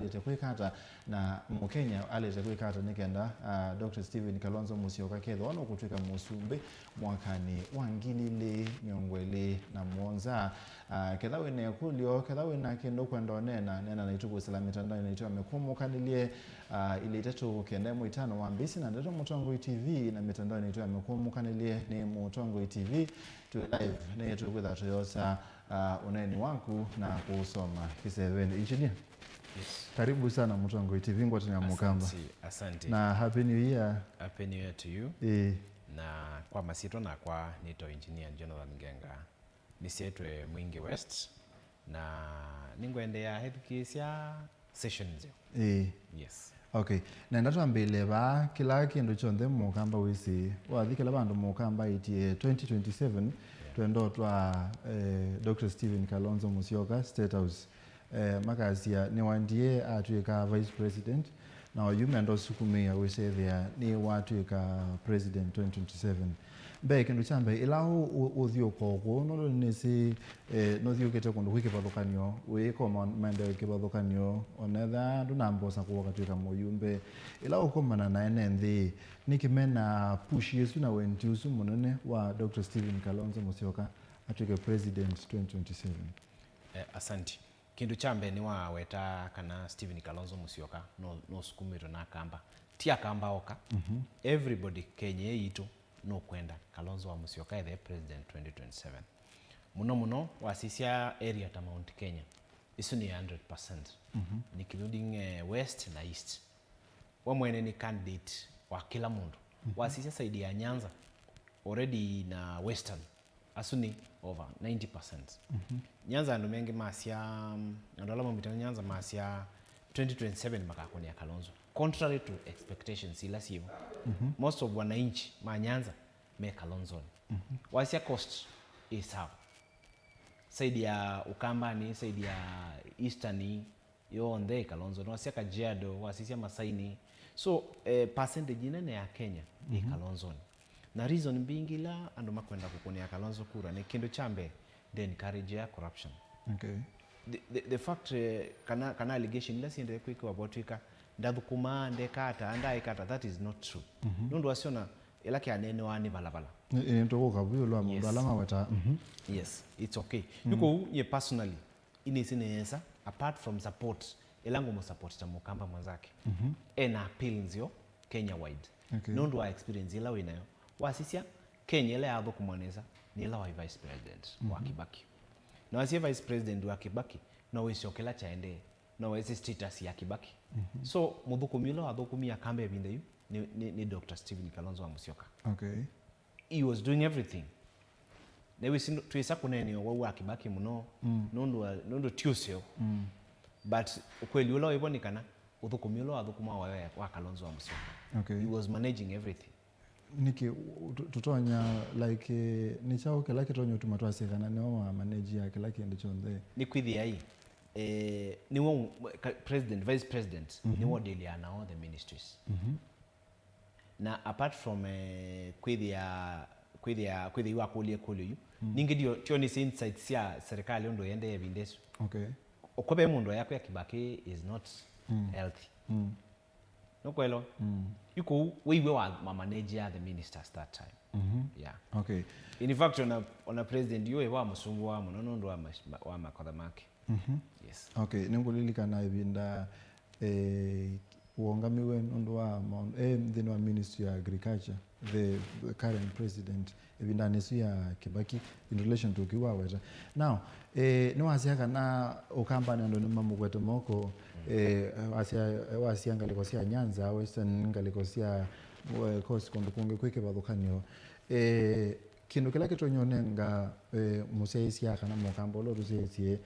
alete kwikata na Mukenya alete kwikata nikenda Dr. Stephen Kalonzo Musyoka ketho ono kutwika musumbi mwakani wa 2027 ketha wene kulio ketha wena kendo kwenda nena naitubu sala mitandao inaitwa mekumukanile ile itatu kenda mwitano wa mbisi na ndeto Mutongo TV na mitandao inaitwa mekumukanile ni Mutongo TV tu live na yetu kwitha Toyota uneni wangu na kusoma kiseveni engineer. Yes. Karibu sana Mutongo TV ngoti na mukamba. Asante. Na happy new year. Happy new year to you. Na kwa masito na kwa nito engineer Jonathan Ngenga. Nisietwe Mwingi West na ningwendea headcase session nzio. Yes. Okay. Na ndatwambile ba kila kindu chonde mukamba wisi wathikela bandu mukamba itie 2027 twendo twa Dr. Stephen Kalonzo Musyoka State House makazia ni wandie atuika vice president na yume ndo sukumia wisethia ni watuika president 2027 be kindu chambe ilaho uthio koko no nisi no thio kete kundu kwikipathukanio wiko mende kipathukanio onetha ndunambosa kuoka tuika moyumbe ilaho komana na nthi nikimena push yesu na wenti usu munene wa Dr. Stephen Kalonzo Musyoka atuika president 2027. Asante. Kindu chambe ni wa weta kana Stephen Kalonzo Musyoka no sukumiro na kamba tia kamba oka everybody Kenya yitu no kwenda Kalonzo wa Musyoka the president 2027 muno wasisia area ta Mount Kenya isu ni 100% including west na east wa mwene ni candidate wa kila mundu wasisia saidi ya Nyanza already na western asuni over 90%. Nyanza ando mengi masia andolamo mitano Nyanza masia 2027 makakoni ya Kalonzo contrary to expectations ila sivyo. Most of wananchi ma Nyanza me Kalonzo. Wasia coast is how saidi ya Ukamba ni saidi ya Eastern yo onde Kalonzo no wasia Kajiado wasisia Masaini so percentage nene ya Kenya ni Kalonzo. Na reason being ila ando makwenda kukonia Kalonzo kura ni kindu chambe they encourage corruption. Okay. The fact kana allegation ila siende kwiko abotwika ndathukuma ndekata andaikata that is not true. Nundu wasiona ila kia neno ani balabala. Ni mtoko kabuyo lwa mbalama wata. Yes, it's okay. Yuko ye personally inisineza apart from support elangu mo support ta mukamba mwanzake. Ena appeal nzio Kenya wide. Okay. Nundu wa experience ila winayo wasisia Kenya ile yabo kumwaneza ni ila wa vice president wa Kibaki. Na wasi vice president wa Kibaki na wesi okela chaende na wesi status ya Kibaki. So mudhukumilo adhukumia kambe binde yu ni Dr. Stephen Kalonzo wa Musyoka. Okay. He was doing everything. Na wesi tuisa kuneni wa Kibaki muno nundu tiusio. But ukweli ula wibonikana udhukumilo adhukuma wa Kalonzo wa Musyoka. Okay. He was managing everything. Niki tutonya like ni chao kila kitonyo tumatwasikana ni wa manage ya kila kindu chonde ni kwithia hii ni wo president vice president ni wo delia na all the ministries na apart from kwithia wa kulie yu ningi dio tio ni insights ya serikali ndo yende ya bindesu. Okay. Okobe mundu yako ya Kibaki is not healthy. No kwelo. Yuko wewe wa manager the ministers that time. Yeah. Okay. In fact on a president yo wa musungu wa muno ndo wa makodamake. Yes. Okay, ningulilika na ibinda uongamiwe ndo wa mthini wa Ministry of Agriculture the current president ibinda nesu ya Kibaki in relation to kiwaweta. Now no asiaka na ukamba ndo ni mamugwete moko wasia ngalikosia Nyanza western ngalikosia coast kondukunge kwike bathukanio kindu kila kitonyonenga museisia kana mukamba lo rusesie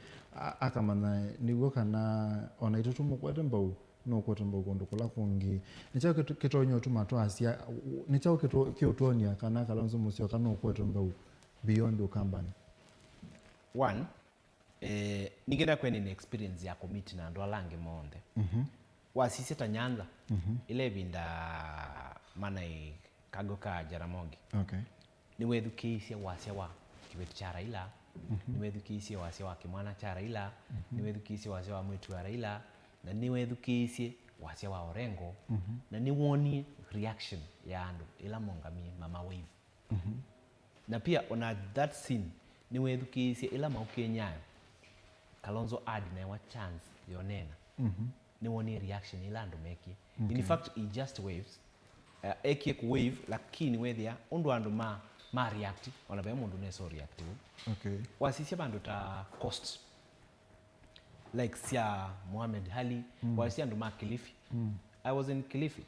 akamana niwo kana ona itutu mukwete mbau no kwete mbau kondukula kungi nichao kitonyo tumatwa asia nichao kiotonia kana Kalonzo Musyoka no kwete mbau beyond ukamba. One ningenda kweni ni experience ya commit na ndo alange monde. Wasisi ta Nyanza ile binda mana kagoka Jaramogi. Okay. Ni wedukisia wasia wa kibetu cha Raila, ni wedukisia wasia wa Kimwana cha Raila, ni wedukisia wasia wa Mwitu wa Raila, na niwethukiisie wasia wa orengo na niwonie reaction ya andu ila mongamie mama wave na pia on that scene niwethukiisie ila maukinyayo Kalonzo ad na wa chance yonena niwonie reaction ila andu mekie in fact he just waves ekie ku wave lakini wethia undu andu ma react ona be mundu ne so react wasisia bandu ta cost like sia Mohamed Hali wasia andu ma Kilifi I was in Kilifi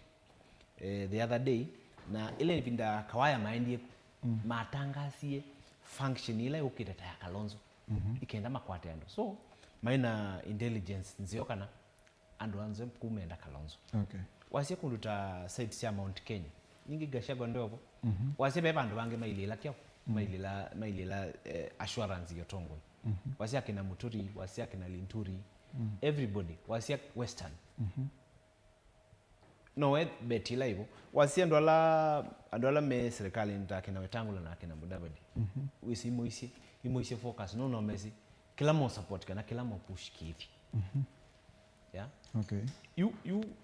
the other day na ile vinda kawaya maendie matangasie function ile ukiteta ya Kalonzo ikenda makwate ando so maina intelligence nzio kana andu anze kumenda Kalonzo wasia kunduta site sia Mount Kenya nyingi gashago ndovo wasia beba andu bange mailila kya mailila assurance yotongwe wasia kina Muturi wasia kina Linturi everybody wasia Western no betila hivyo wasia ndola me serikali nitake na Wetangula na kina Mudavadi wisi imoisi focus no mesi kila mo support kana kila mo push kivi yeah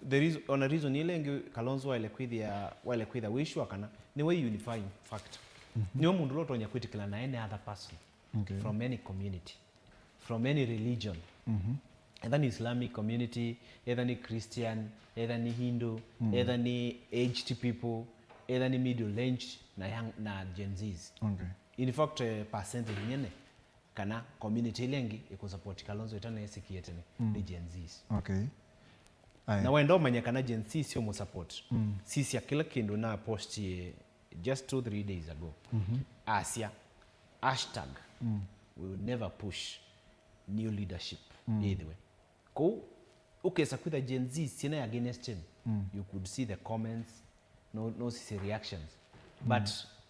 there is on a reason ile ngi Kalonzo wale kwithia wishwa kana ni way unifying factor ni omundu lotonya kwitikila na any other person from any community from any religion either ni Islamic community, either ni Christian, either ni Hindu, either ni aged people, either ni middle age na young na Gen Zs. In fact percentage nyene kana community lengi iko support Kalonzo itana yesikietene ni Gen Zs. Na wendo manya kana Gen Z sio mo support. Sisi ya kila kindu na post just 2-3 days ago. Asia hashtag we will never push new leadership either way. Ukesa kwitha Gen Z sina against him you could see the comments no see reactions but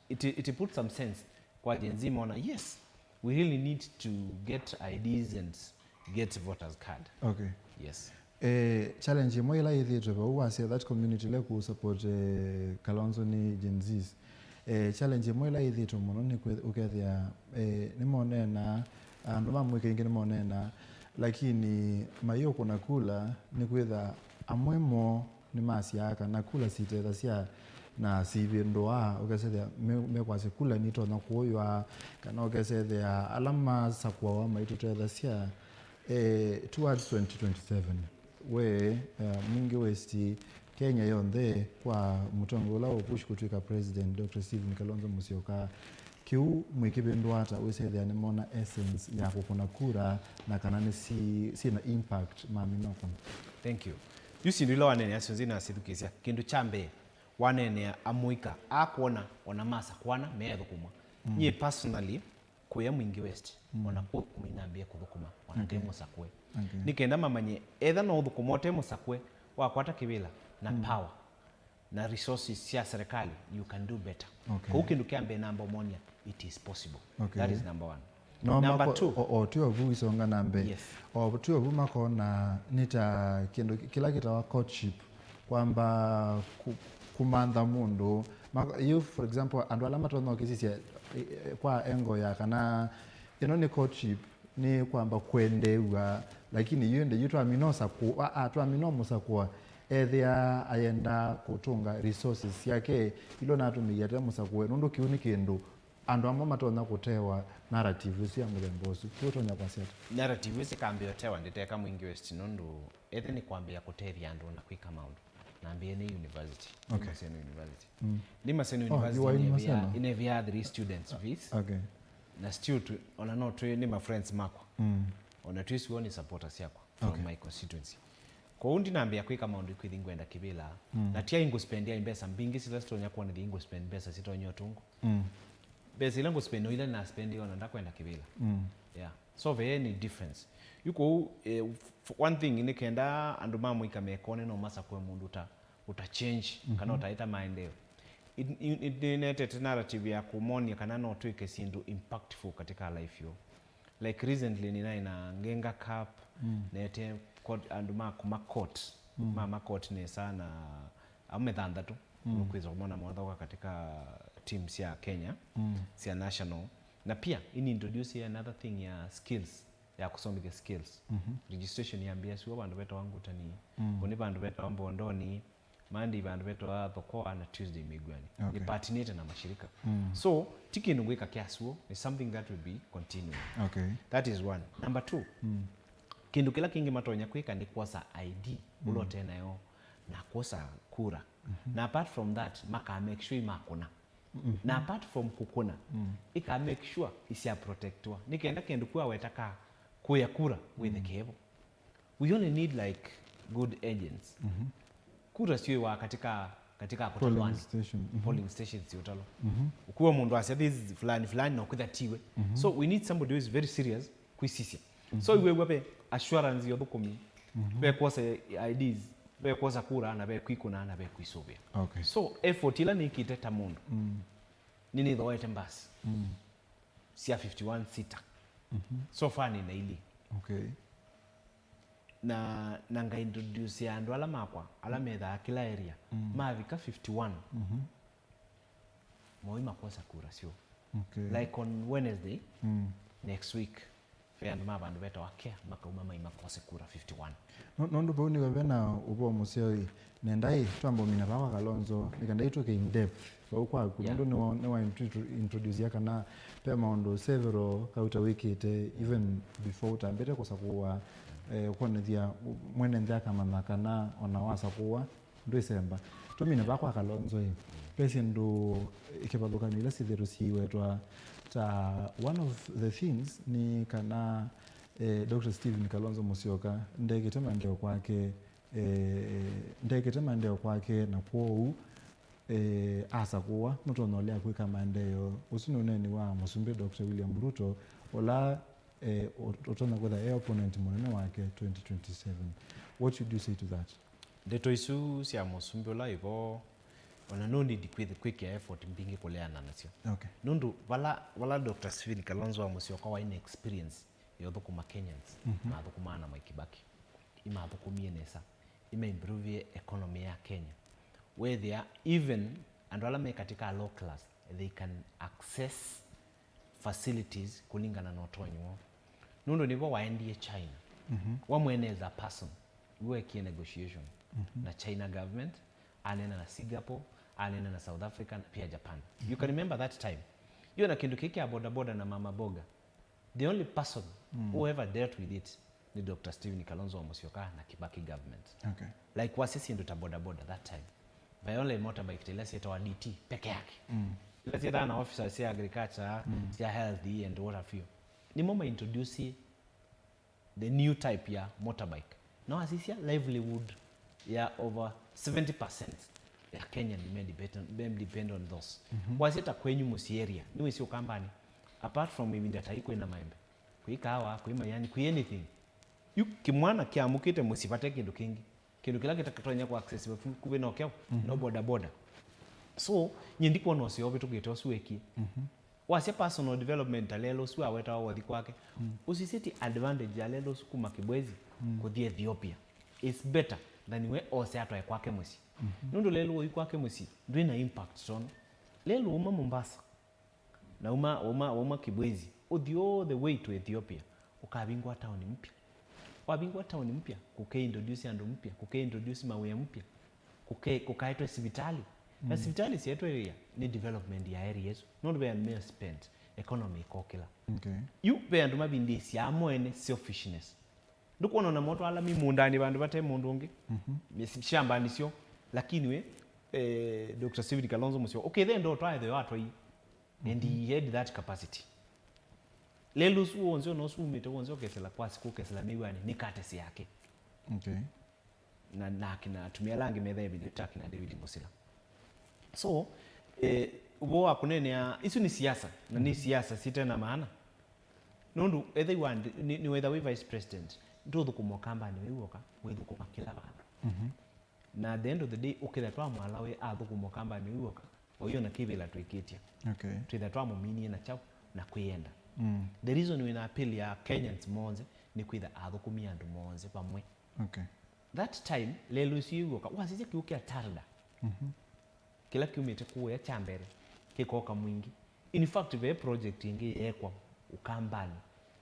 it put some sense kwa Gen Z mona yes we really need to get IDs and get voters card yes challenge mo ila yithitwe ba wase that community le ku support Kalonzo ni Gen Z challenge mo ila yithitwe muno ni ukethia ni monena andu bamwike ingi ni monena lakini mayo kuna kula ni kwitha amwemo ni masiaka na kula sitetha sia na sivindoa ukesethia mekwase kula ni tona kuoywa kana ukesethia alama sakwa wa maitu tetha sia towards 2027 we mwingi West Kenya yonthe kwa mutongo la opush kutwika president Dr. Stephen Kalonzo Musyoka kiu mwikibindu hata usethia ni mona essence ya kukuna kura na kana ni si na impact mami noko. Thank you. Yusi ndilo wanene asonzina asithukisia kindu chambe wanene amuika akuona ona masa kwana meethukuma nye personally kuya mwingi West ona kuminambia kuthukuma ona demo sakwe nikenda mamanye either no thukuma otemo sakwe wakwata kibila na power na resources cia serikali you can do better kwa kindu kiambe number 1 it is possible that is number 1 no, number 2 tu ovu isonga nambe yes. Tu ovu makona nita kindu kila kitawa courtship kwamba kumandha mundu you for example andu alama tono kisisia kwa engo ya kana ni courtship ni kwamba kwendewa lakini yende yuto aminosa ku atu aminomusa kwa ethia ayenda kutunga resources yake ilo natumia temusa kwa nundu kiuni kindu andu amwe matona kutewa narrative cia muthembosu kutonya kwa seta narrative cia kambio tewa nditeka mwingi West nundu ethe ni kwambia kutethia andu na kwika maundu nambie ni university Maseno University ni Maseno University inevia 3 students fees na still ona no tu ni my friends mako ona tu sioni supporters yako from my constituency kwa undi nambia kwika maundu kwithingwenda kibila na tia ingo spendia imbesa mbingi sila stonya kwa ni ingo spend pesa sitonyo tungu besi langu spend ile na spend ona ndakwenda kibila yeah so very any difference yuko one thing ni kenda andu mamwika mekone no masa kwa mundu uta change kana utaita maendeleo it narrative ya kumonia kana no twike sindu impactful katika life yo like recently ni na Ngenga Cup nete andu kuma court mama court ne sana amethanda tu kwizo kumona mwadhoka katika teams ya Kenya sia national na pia ini introduce another thing ya skills ya kusomithia skills registration yambia siwa bandu beto wangu tani kuni bandu beto ambondoni Monday bandu beto wa thokoa na Tuesday migwani ni partnerate na mashirika so tiki nungwika kiasuo is something that will be continuing. That is one. Number 2 kindu kila kingi matonya kwika ni kuosa ID ulote nayo na kuosa kura na apart from that maka make sure makuna na apart from kukuna ika make sure isia protectwa nikenda kindu kuwa wetaka kuya kura with the cable. We only need like good agents. Kura sio wa katika polling station polling stations utalo ukuwa mundu asia this fulani no kuthatiwe so we need somebody who is very serious kuisisia so iwe wape assurance yothukumi be kosa IDs be kosa kura na be kwikuna na be kwisubia so effort ila nikiteta mundu nini thoete mbasi sia 51 sita so far ni naili na nga introduce ya andu ala makwa ala metha kila area mavika 51 moi makosa kura sio like on Wednesday next week and mabandu beta wake makauma mai makose kura 51 no ndo boni wabena ubo museo nendai twambo mina baba Kalonzo nikandai toke in depth kwa kundo ne wa introduce yaka na pema ondo several kauta wikite even before tambete kosakuwa kwanethia mwene ndia kama kana onawasa kuwa ndo isemba tumina bakwa Kalonzo pesi ndo ikibalukanira sitherusiwe twa ta one of the things ni kana Dr. Stephen Kalonzo Musyoka ndeketema ndeo kwake na kwou asa kuwa mutonolea kwika mandeyo usino neni wa musumbi Dr. William Ruto ola otona kwetha opponent munene wake 2027. What should you say to that? Ndeto isu sia musumbi ola ivo ona no need quick effort mbingi kuleana nasio nundu wala Dr. Stephen Kalonzo wa Musyoka wa inexperience yothukuma Kenyans mathukuma na Kibaki imathukumie nesa improve economy ya Kenya where they are even and wala me katika low class they can access facilities kulingana na otonyo nundu nivo waendie China wamweneza person work in negotiation na China government anena na Singapore anena na South Africa na pia Japan. You can remember that time you na kindu kiki ya boda na mama boga the only person who ever dealt with it ni Dr. Stephen Kalonzo wa Musyoka na Kibaki government like wasisi ndo ta boda that time by only motorbike telesi itawa DT peke yake let's say na officers ya agriculture ya health and what have you ni mama introduce the new type ya motorbike now asisia livelihood ya over 70% ya Kenya depend on those wasita kwenyu musi area niwe sio kambani apart from maybe data iko ina maembe kuikawa kuima yani ku anything you kimwana kiamukite musipate kindu kingi kindu kila kitakatonya ku accessible kube no kyo no boda so nyindiko no sio bitu gito sueki wase personal development alelo su aweta wathi kwake usisiti advantage alelo sukuma kibwezi kuthi Ethiopia is better than we ose atwa kwake musi nundu lelo ikwake musi ndina impact son lelo uma Mombasa na uma kibwezi uthi all the way to Ethiopia ukabingwa town mpya wabingwa town mpya kuke introduce andu mpya kuke introduce mawe mpya kukaitwa hospitali na hospitali si area ni development ya areas not be mere spent economy kokila you be andu mabindi si amwene selfishness ndukuona na moto ala mimundani bandu bate mundu ungi shamba nisio lakini we Dr. Stephen Kalonzo Musyoka okay then ndo try the watu hii and he had that capacity lelo su onzo no su mito onzo kesela kwa siku kesela miwani nikatesi yake na kina tumia langi medha ebilitaki na David Musila so ubo akunene ya isu ni siasa na ni siasa sita na maana nundu either one ni whether we vice president ndo kumokamba ni wiwoka wedu kumakila bana na at the end of the day ukira twa mwalawe kumokamba ni wiwoka oyo na kibela twikitia twitha twa muminie na chao na kuyenda the reason we na appeal ya Kenyans monze ni kwitha kumia andu monze pamwe that time lelo siwoka wasije kiukia tarda kila kiumete kuya chambere kikoka mwingi in fact ve project ingi yekwa ukambani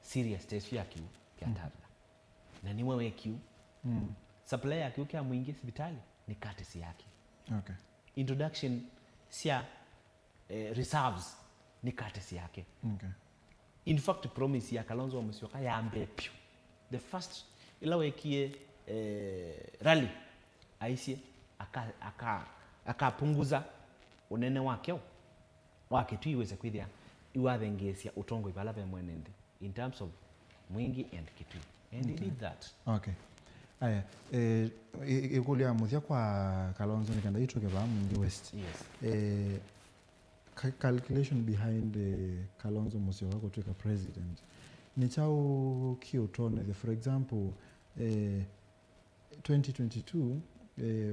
serious test ya kiu kiatarda na niwe wekiu supply yake ukia mwingi hospitali ni courtesy yake Okay. introduction sia reserves ni courtesy yake Okay. in fact promise ya Kalonzo Musyoka ya ambepio the first ila wekie rally aisie akapunguza unene wake tu iweze kwithia iwathengesia utongo ibala ve mwenende in terms of Mwingi and Kitui and he did that. Okay. Aya, ikulia muthia kwa Kalonzo nikanda ituke ba Mwingi West. Yes. Calculation behind Kalonzo Musyoka kutuika president. Ni chao kiotone, for example, 2022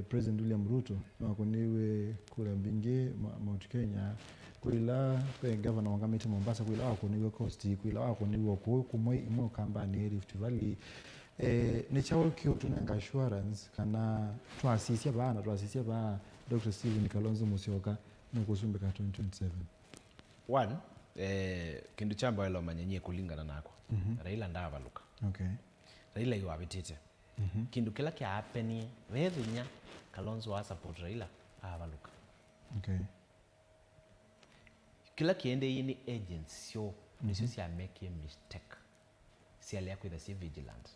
President William Ruto wakoniwe kura mbingi Mount Kenya kuila governor wangamite Mombasa kuila wakoniwe Coast kuila wakoniwe kumwe imo kambani Rift Valley ni chao kiotone assurance kana twasisia ba Dr. Stephen Kalonzo Musyoka nukusumbika 2027. One kindu chamba ilo manyanyie kulingana nako Raila ndavaluka. Okay. Raila yu abitite kindu kila kia hapeni wethinya Kalonzo wa support Raila avaluka. Okay. Kila kiende ini agents sio nisio sia make a mistake sia kwitha si vigilant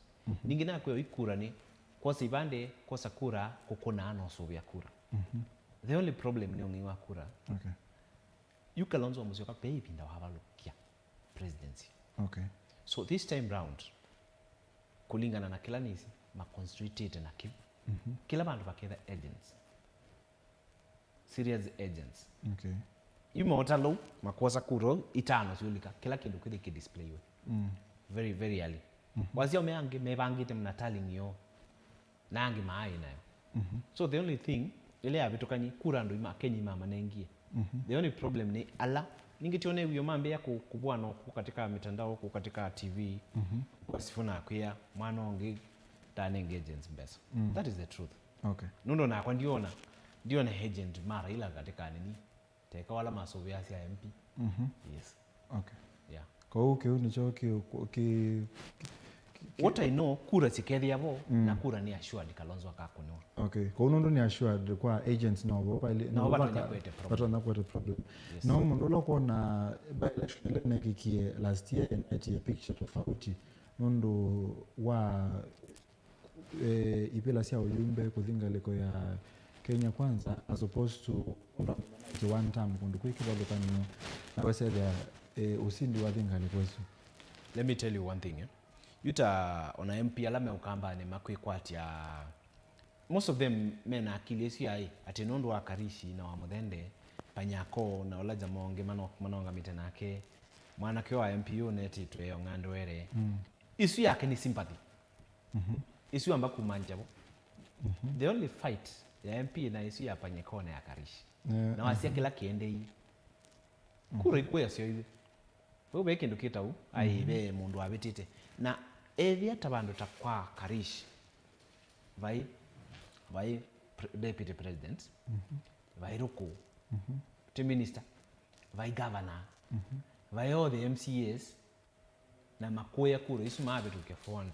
ningina kwa ikura ni kwa sibande kwa sakura kukuna ano subia kura the only problem ni ungiwa kura. Okay. You Kalonzo Musyoka pay pinda wavalukia presidency. Okay. So this time round kulingana na kila nisi ma constituted na kila bandu baketha agents, serious agents. Okay. Imotalo makosa kuro itano siulika kila kindu kile ki display we very very early wazio mebangite mnatali nyo nangi maai nayo so the only thing ile abitokani kura ndo ima Kenya mama naingie the only problem ni ala ningitione hiyo mambe ya kubwana katika mitandao katika TV wasifuna kuya mwana onge tane agents mbesa that is the truth. Okay. Nundo na kwa ndiona agent mara ila katika nini teka wala masovia ya MP. Yes. Okay. Yeah. Kwa hiyo ni chao what I know kura sikethia vo na kura ni assured Kalonzo akakunwa. Okay. Kwa hiyo ni assured kwa agents na pale na watu na kwa problem. Na mundu ko na by election ile nekikie last year and at a picture tofauti. Mundu wa ipela sia ujumbe kuthingaliko ya Kenya kwanza as opposed to one time kundu kwikibalo kanyo na waseda usindi wa thingaliko kwesu. Let me tell you one thing. Yuta ona MP alame ukamba ni makwikwatia most of them mena akili si ai ati nondo akarishi na wamuthende panyako na olaja monge manonga mitenake mwana kyo wa MP uneti tweyo ngando ere isu yake ni sympathy isu amba kumanjabo the only fight ya MP na isu ya panyako na akarishi na wasia kila kiende hii kura ikuya sio hivi wewe kindu kitau ai be mundu abitite na ethia tabandu takwa karishi vai deputy president vai ruku team minister vai governor vai all the MCAs na makoya kura isu mabetuke 400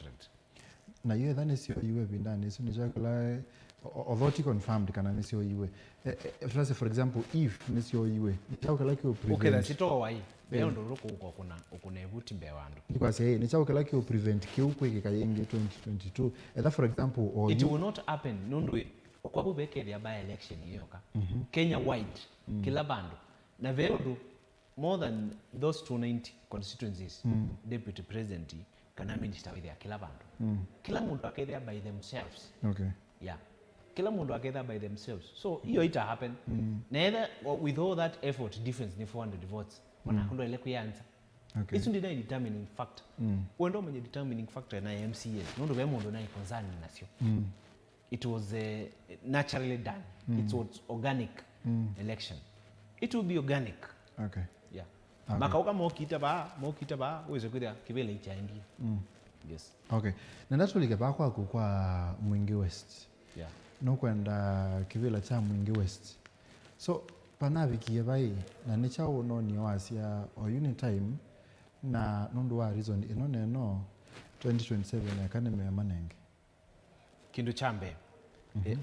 na hiyo dhani sio iwe bindani isu ni jakula authority confirmed kana ni sio iwe for example if ni sio iwe itakala kio prevent okay that's it why beo ndo ruku uko kuna evuti mbe wandu kwa sababu ni chakula kio prevent kiukwe kikayenge 2022 either for example or it will not happen nundu kwa bubeke ya by election hiyo ka Kenya wide kila bando na vero more than those 290 constituencies deputy president kana minister with their kila bando kila mundu akethea by themselves. Okay. Yeah, kila mundu akethea by themselves so hiyo ita happen neither with all that effort difference ni 400 votes wanakundo ile kuyanza. Okay. It's not a determining factor. Wendo mwenye determining factor na MCA nondo be mundu na concern nasio. It was naturally done. It was organic election. It will be organic. Okay. Yeah. Okay. Makauka mokita ba uweze kuja kibele cha ingi. Yes. Okay. Na natulike ba kwa Mwingi West. Yeah. No kwenda kibela cha Mwingi West. So panavikie bai na nicha uno ni wasia o unit time na nundu wa reason ino neno 2027 academy ya Manenge. Kindu chambe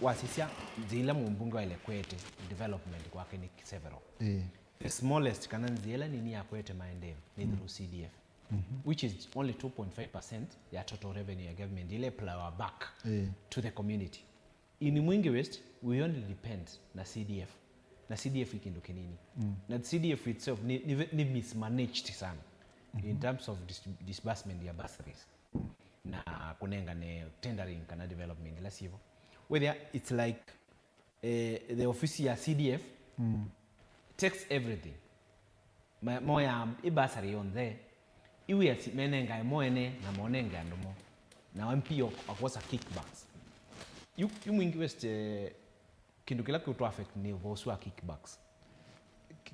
wasisia nzila mumbunge wa ile kwete development kwake ni several. The smallest kana nzila nini ya kwete maendeleo ni through CDF. Which is only 2.5% ya total revenue ya government ile plow back to the community. In Mwingi West we only depend na CDF. Na CDF ikindu kinini. Na CDF itself ni mismanaged sana in terms of disbursement ya bursaries. Na kunenga ne tendering kana development la sivyo. Whether it's like the office ya CDF takes everything. Moya bursary on there. Iwe ya menenga moene na monenga ndomo. Na wampio akosa kickbacks. You Mwingi West kindu kila kitu affect ni vosu kickbacks.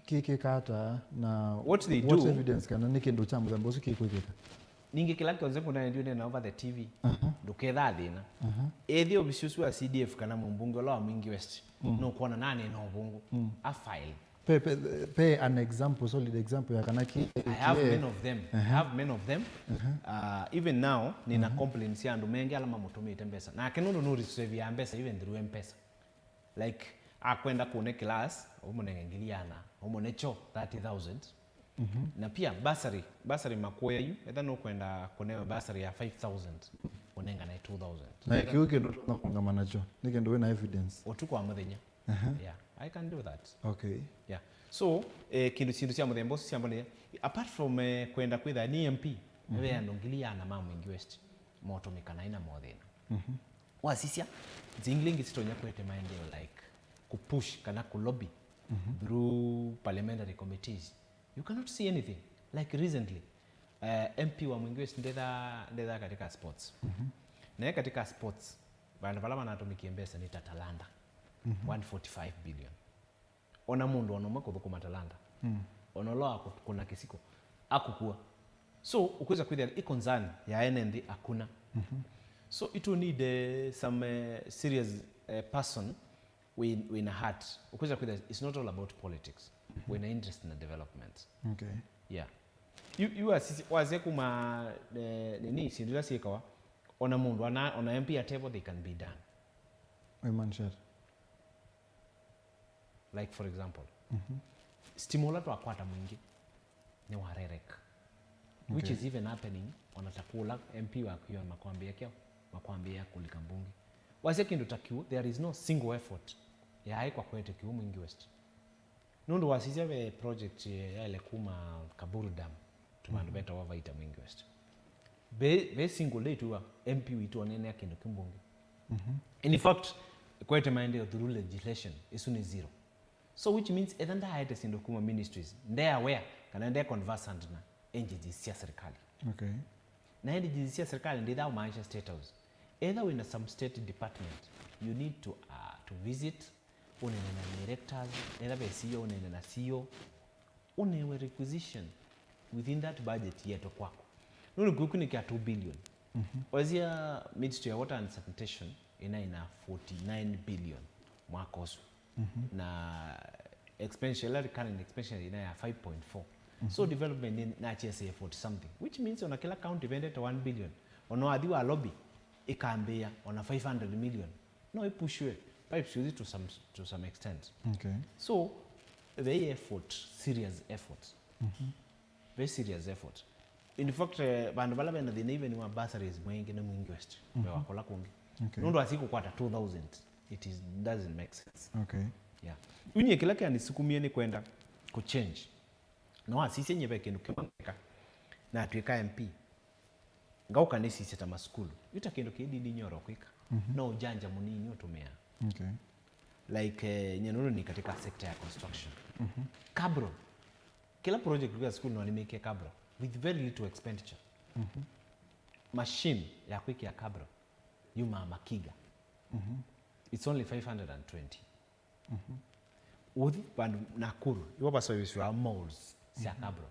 Kiki kata na what they do evidence kana ni kindu cha muzambo kikwikika. Ningi kila kionze kuna ndio na over the TV. Nduketha thina. Ethi obisusu wa CDF kana mumbunge wa Mwingi West. No kuona nani na ubungu. A file. Pay an example, solid example ya kanaki. I have many of them. Even now nina complaints ya ndu mengi alama mutumite mpesa. Na kenundu no receive ya mpesa even through mpesa. Like akwenda kuone class umunengiliana umunecho 30,000. Na pia basari makoya yu etha no kwenda kunewa basari ya 5,000 unenga na 2,000 na kiu kindu tunakungama nacho ni kindu wina evidence otuko amuthenya. Yeah, I can do that. Okay. Yeah, so kindu cia muthembo cia mbone apart from kwenda kwitha ni MP ebe andongiliana ma Mwingi West motomikana ina mothena wasisia zinglingi sitonya kwete maendeleo like kupush kana kulobby through parliamentary committees. You cannot see anything. Like recently, MP wa Mwingi West ndetha katika sports. Na katika sports, bana vala banatumikia mbesa ni Tatalanda. 145 billion. Ona mundu onoma kuthukuma Talanda. Onoloa kuna kisiko akukua. So ukuweza kwithia ikonzani ya NND akuna. So it will need some serious person with a heart. Ukuweza kwithia it's not all about politics. We're interest in the development. Okay. Yeah. You waze kuma nini sindira sikawa ona mundu ona MP at table they can be done. Like for example, stimula to akwata mwingi ni warerek. Which is even happening on atakula MP wa kiyo makwambia kulika mbungi. Waze kindu takiu there is no single effort ya haikwa kwete kiu Mwingi West. Nundu wasisia ve project ya ile kuma Kaburu Dam tumandu beta wavaita Mwingi West. Be single day tuwa MP witu onene akindu kimbungi. In fact, kwete maendeleo through legislation isuni zero. So which means ethanda haete sindu kuma ministries they are aware kana they conversant na NGGs cia serikali. Okay. Na NGGs cia serikali ndi thao maisha state house. Either in some state department you need to visit unene na directors, either be CEO unene na CEO, unewe requisition within that budget yeto kwako. Nunu kukuni kia 2 billion. Wazia Ministry of Water and Sanitation ina 49 billion mwakosu. Na expenditure, current expenditure ina 5.4. So development na HSA 40 something, which means on a kila county vended to 1 billion. Ono adiwa lobby ikambea on a 500 million. No, ipushwe. Pipes use it to some extent. Okay. So, very serious effort. Very serious effort. In fact, bandu bala bena the even wa bursaries mwingi na Mwingi West. Wakola kungi. Okay. Nundu asiku kwata 2,000. Doesn't make sense. Okay. Yeah. Unye kila kia nisukumie ni kwenda kuchange. Na wasisi nyebe kindu kimangeka. Na atuika MP. Ngauka nisi seta maskulu. Yuta kindu kidi nyoro kwika. No ujanja munini utumia. Okay. Like nyanunu ni katika sector ya construction. Kabro. Kila project kwa school walimeke kabro with very little expenditure. Machine ya kwiki ya kabro yuma makiga. It's only 520. Udi bandu Nakuru yoba service wa molds ya kabro.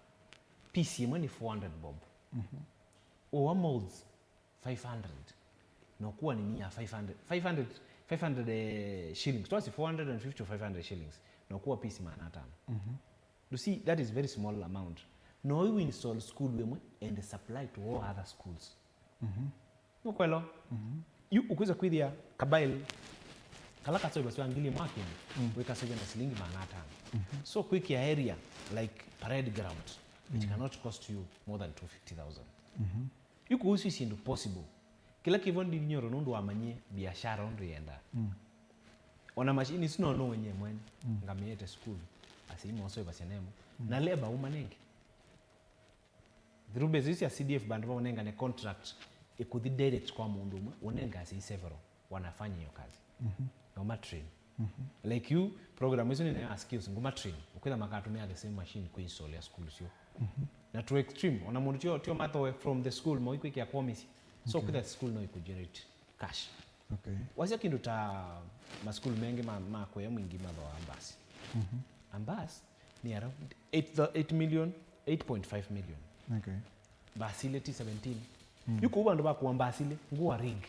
PC money 400 bob. Owa molds 500. No kuwa ni mia 500 shillings. Twice 450 to 500 shillings. No kuwa piece manatano. You see, that is very small amount. No, we install school and supply to all other schools. nukwelo ukuza kwithia kabail kala kasoiba swangili makini wekasoiba na shilingi 500 so quick area like parade ground it cannot cost you more than 250,000 yukuhusu isindu possible kila kivondi nyoro nundu amanye biashara ndu yenda ona machine sino no wenye mwene ngamiete school asimo so ibasenemo na labor umanenge through basis ya CDF bandu wanenga ne contract ikuthi direct kwa mundu umwe unenga si several wanafanya hiyo kazi ngoma train like you program hizo ni skills ngoma train ukitha makatumia the same machine ku install ya school sio na to extreme ona mundu tio matho from the school mo iko ya promise so ukitha school no iku generate cash wasia kindu ta ma school mengi ma kwa mwingi ma ambasi ambas ni around 8 million 8.5 million basile T17 yuko ubandu bakuambasile nguwa rig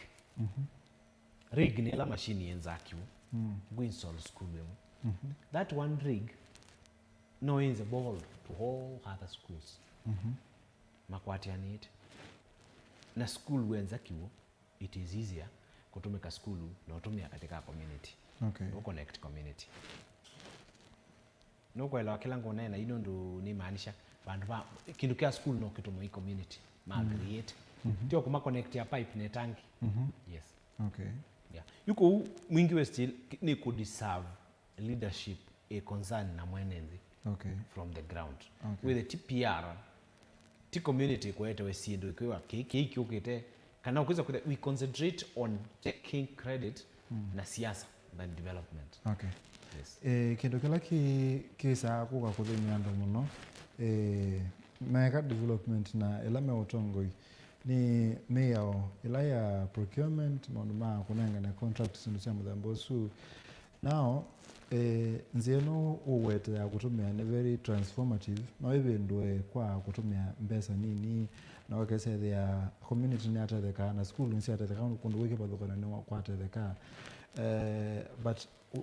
rig ni la machine yenzakiwo go install school yemo that one rig no is a ball to all other schools makwatiani it na school wenzakiwo it is easier kutumika school na utumia katika community no connect community no kwela kila ngone na ino ndo ni maanisha bandu ba kindu kia school no kitumo i community ma create tio kuma connect ya pipe ne tanki yes yeah yuko mwingi we still ni could serve leadership a concern na mwenenzi from the ground with the TPR ti community kwete we sindo kwa kiki ukite kana ukuza we concentrate on taking credit na siasa than development yes kindu kila kisa kuka kuthini ando muno mega development na elame utongoi ni meo ilaya procurement monuma kunenga na contracts ndio sema mbosu now nzieno uwete ya kutumia ni very transformative na webendwe kwa kutumia mbesa nini na wakese ya community ni atadeka na school ni atadeka kundu weke badokana ni kwa atadeka but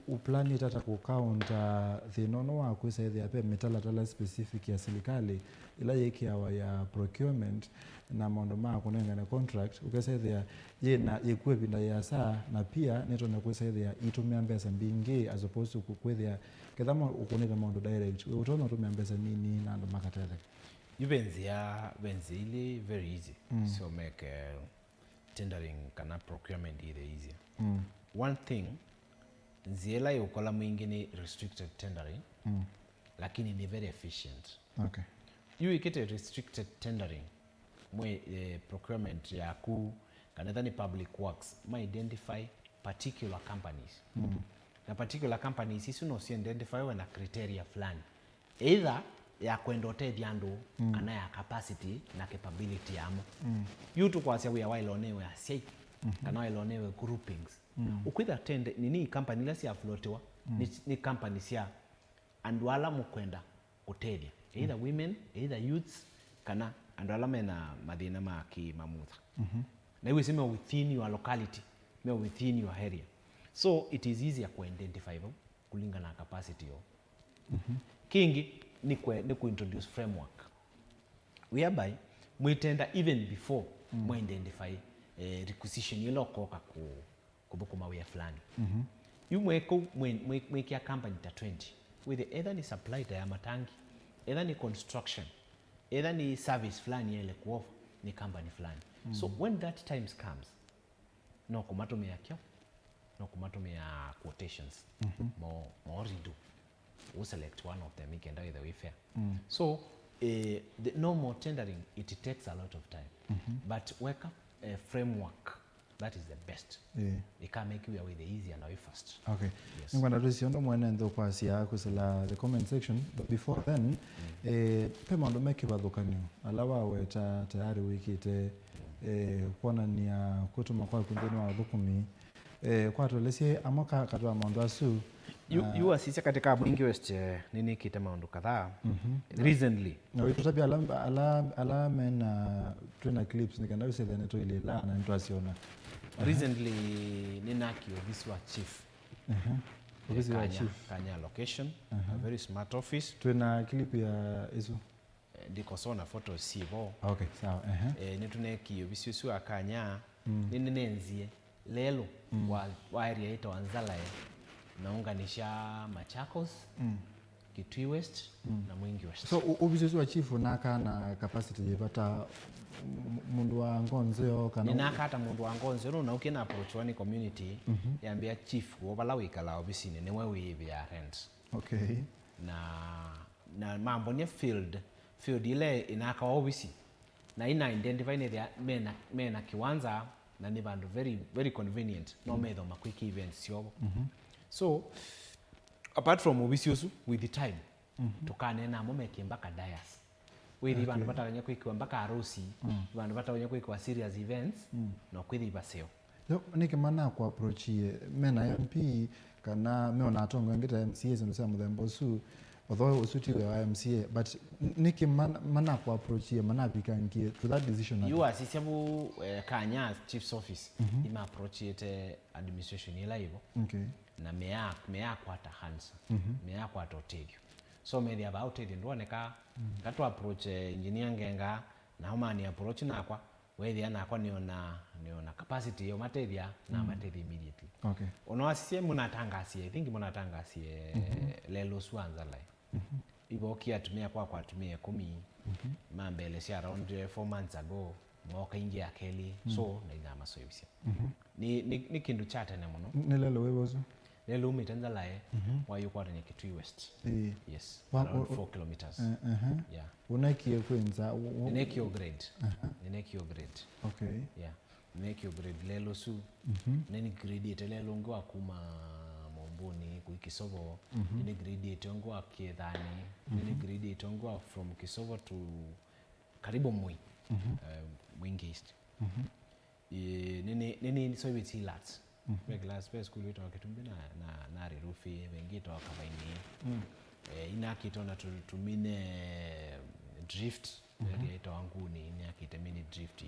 uplani tata ku counter thinono wa kuisaidia pe metala specific ya serikali ila yeki ya procurement na mondo ma kunenga na contract ukasaidia ye na yekuwe binda ya saa na pia neto na kuisaidia itumia mbesa mbingi as opposed to kukwethia kedama ukuneta mondo direct utona utumia mbesa nini na ndo makatele benzili very easy so make tendering kana procurement either easier one thing nziela yokola mwingi ni restricted tendering lakini ni very efficient you ikete restricted tendering mwe procurement ya ku kanadha ni public works ma identify particular companies na particular companies isi no si identify na criteria fulani either ya kwendote diando ana ya capacity na capability amo you to kwa sababu ya wailonewe asai kana wailonewe groupings ukwitha tende nini company lesi ya floatiwa ni company sia andwala mukwenda kutedia either women either youths kana andwala mena madina maki mamutha na iwe sema within your locality me within your area so it is easier to identify kulingana na capacity yo kingi ni ku introduce framework whereby mwitenda even before mwe identify requisition yelo koka kubuku mawe fulani you mweke company ta 20 with either ni supply ya matangi either ni construction either ni service fulani ile kuofa ni company fulani so when that times comes no kumatumia kyo no kumatumia quotations more redo we select one of them we can do the way fair so the normal tendering it takes a lot of time but work a framework that is the best it can make you away the easy and away fast yes. Ngwana tusiondo mwana ndo kwa sia kusela the comment section but before then pema ndo meki badukani alawa weta tayari wiki te kuona ni ya kutuma kwa kundeni wa dhukumi kwa tulesi amoka katwa maondo asu you asisi katika Mwingi West nini kita maondo kadhaa recently no tutabi ala mena tuna clips nikanda usele neto ile la na ndo asiona recently ninaki office wa chief office wa chief Kanya location a very smart office tuna clip ya hizo ndikosona photos sivo Okay, sawa. nitunekio bisiusu akanya ninenzie lelo wa area ito Wanzalae naunganisha Machakos Kitui West na Mwingi West. So ubisiusu wa chifu naka na capacity jipata mundu wa ngonzeo kana ninakata mundu wa ngonzeo no na ukina approach one community yambia chief wobala wikala obisine niwe wibia rent. Okay. Na mambo ni field ile inaka obisi na ina identify ne mena kiwanza na ni bandu very convenient no metho ma quick events yobo. So apart from obisiusu with the time tukane na momeke mpaka dias with bandu bataganya kwikwa mpaka harusi bandu bataganya kwikwa serious events no kwithi baseo. Yo nikimana ku approach mena MP kana meona atongo ngita MCA zindu muthembo su although usutiwe wa MCA but nikimana ku approach mana bikangie to that decision. You are sisabu kanya chief's office ima approach it administration ila hivyo. Okay. Na mea kwata hands mea kwata otegyo so media about it ndoneka katu approach engineer ngenga na homani approach nakwa wethi anakwa niona capacity yo materia na materia immediately. Okay. Ono asiye munatangasie I think munatangasie lelo Wanzalae ibo kiatumia kwa atumia 10 mambele si around 4 months ago mwoka ingia Kelly so na ina service ni kindu chata ne muno nilelo wewozo lelo Wanzalae wa yuko kwenye Kitui West. Yes, around 4 kilometers. Yeah. Unakie kwenza Nekio grade. Nekio grade. Okay. Yeah. Nekio grade lelo su neni grade lelo ngwa kuma Momboni ku Kisovo neni grade ngwa Kiethani neni grade ngwa from Kisovo to karibu Moi Mwingi East. Neni so with lats regular space school wetu wakitumbi na rirufi wengine wakabaini ina kitona tumine drift area ito wangu ni ina kitemini drift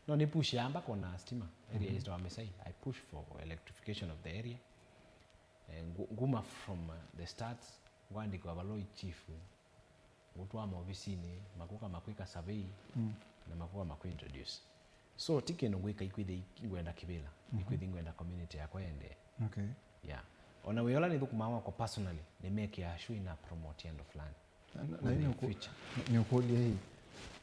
no ni push amba kona stima area ito wamesai I push for electrification of the area nguma from the start ngwandi kwa baloi chief mutwa maofisini makuka makwika survey na makuka makuintroduce so tikeno gwika ikwithe ngwenda kibila ikwithe ngwenda community yako ende. Okay. Yeah. Ona weyola ni thukumawa kwa personally ni make ya sure ina promote endo fulani na ni ukuli hii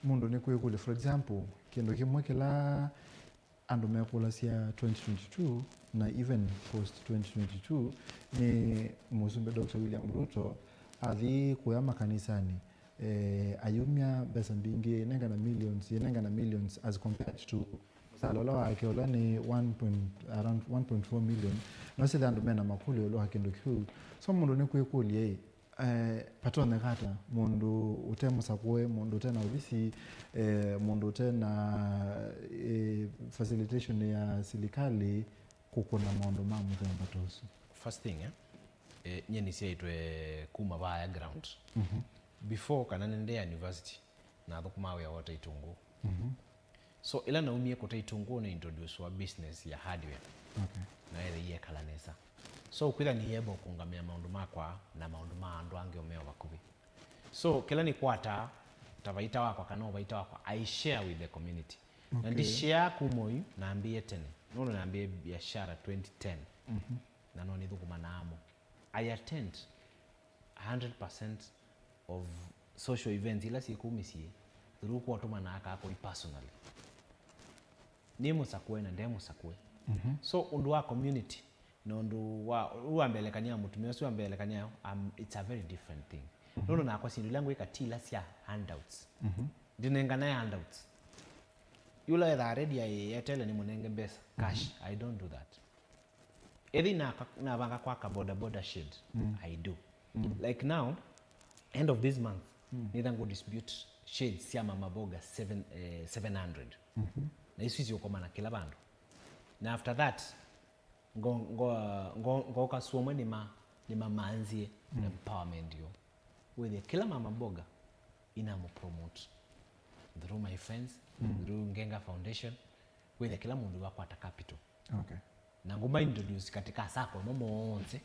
mundu ni kuyekule for example kendo kimwe kila andu mekula sia 2022 na even post 2022 ni Musumbe Dr. William Ruto athi kuya makanisani ayumia pesa mbingi nenga na millions as compared to salola wake ola ni around 1.4 million no se dandu mena makuli olo hakendo kiu so mundu ni kwekulie patone kata mundu utemo sakwe mundu tena ubisi mundu tena facilitation ya serikali kukuna maondo mamu zamba tosu. First thing nyeni siaitwe kuma baya ground before kana nende university na thukumawe ya wota Itungu so ila naumie kota Itungu na introduce wa business ya hardware. Okay. Na ile ye kalanesa so kwitha ni yebo kungamia maundu makwa na maundu ma andu ange omeo bakubi so kila ni kwata tavaita wakwa kana vaita wakwa I share with the community. Okay. Na ndi share kumoyu naambie tene nono naambie biashara 2010 na no nithukuma namo I attend 100% of social events ila sikumisie through kwa tuma na aka personally ni musakwe na ndemo sakwe. So undu wa community no ndu wa uambelekania mutumio si uambelekania it's a very different thing. Nono na kwa sindu langu ikatila sia handouts dinenga na handouts yula ida ready ya tele ni munenge mbesa cash. I don't do that. Ethi na banga kwa boda shed I do. Like now end of this month nitha go dispute shades sia mama boga 700 na isi zikoma na kila bandu na after that ngo kasuomwe ni mamanzie empowerment yo with kila mama boga ina mo promote through my friends through Ngenga Foundation with kila mundu wako ata capital. Okay. Na ngoma introduce katika sako momo onse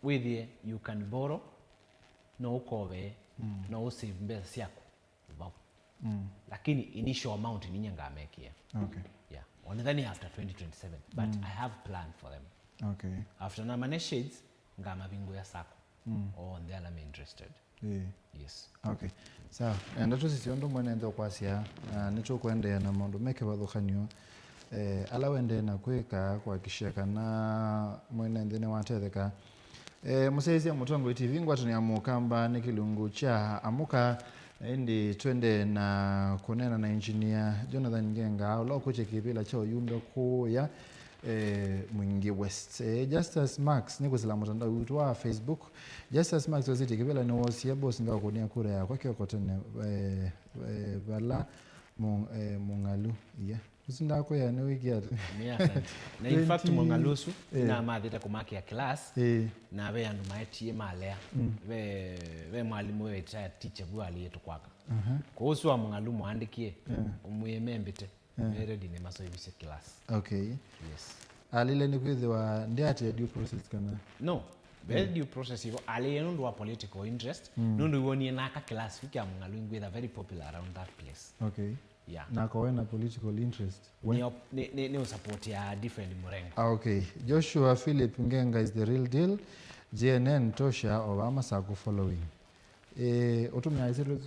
with you can borrow no ukove no usave mbesa yako lakini initial amount ni nyanga amekia. Okay. Yeah. Only after 2027, but I have plan for them. Okay. After na manage shades ngama bingo ya sako. Or on them I'm interested. Yes. Okay. Sawa. Ndacho sisi ndo mwenendo kwasia nicho kwendea na maundu meke bathukhanio ala wende na kwika kuhakikisha kana mwenende ne watetheka musaisi ya Mutongo TV ngwatu ni amukamba ni kilungu cha amuka ndi twende na kunena na engineer Jonathan Ngenga ulo kuche kipila cha uyumbe kuya Mwingi West. Justus Max ni kusila mutandao wetu wa Facebook. Justus Max waziti kipila ni wosia boss nga kunia kura ya kwa kio kotene bala mungalu yeah. Usinda ko ya ne wiki ya. Na in fact mungalusu na mathita kumaki ya class na we andu maetie malea we mwalimu we teacher bwa aliyetu kwaka. Kuhusu wa mungalu muandikie umuyemembite ready ne masoivise class. Okay. Yes. Alile ni kwithiwa ndiate due process kana. No. Very due process ivo ali nundu wa political interest nundu woni naka class fiki ya mungalu ngwitha very popular around that place. Okay. Yeah. Na kwa political interest. Ni support ya different murengo. Okay. Joshua Philip Ngenga is the real deal. JNN Tosha Obama Saku following. Otumia iseru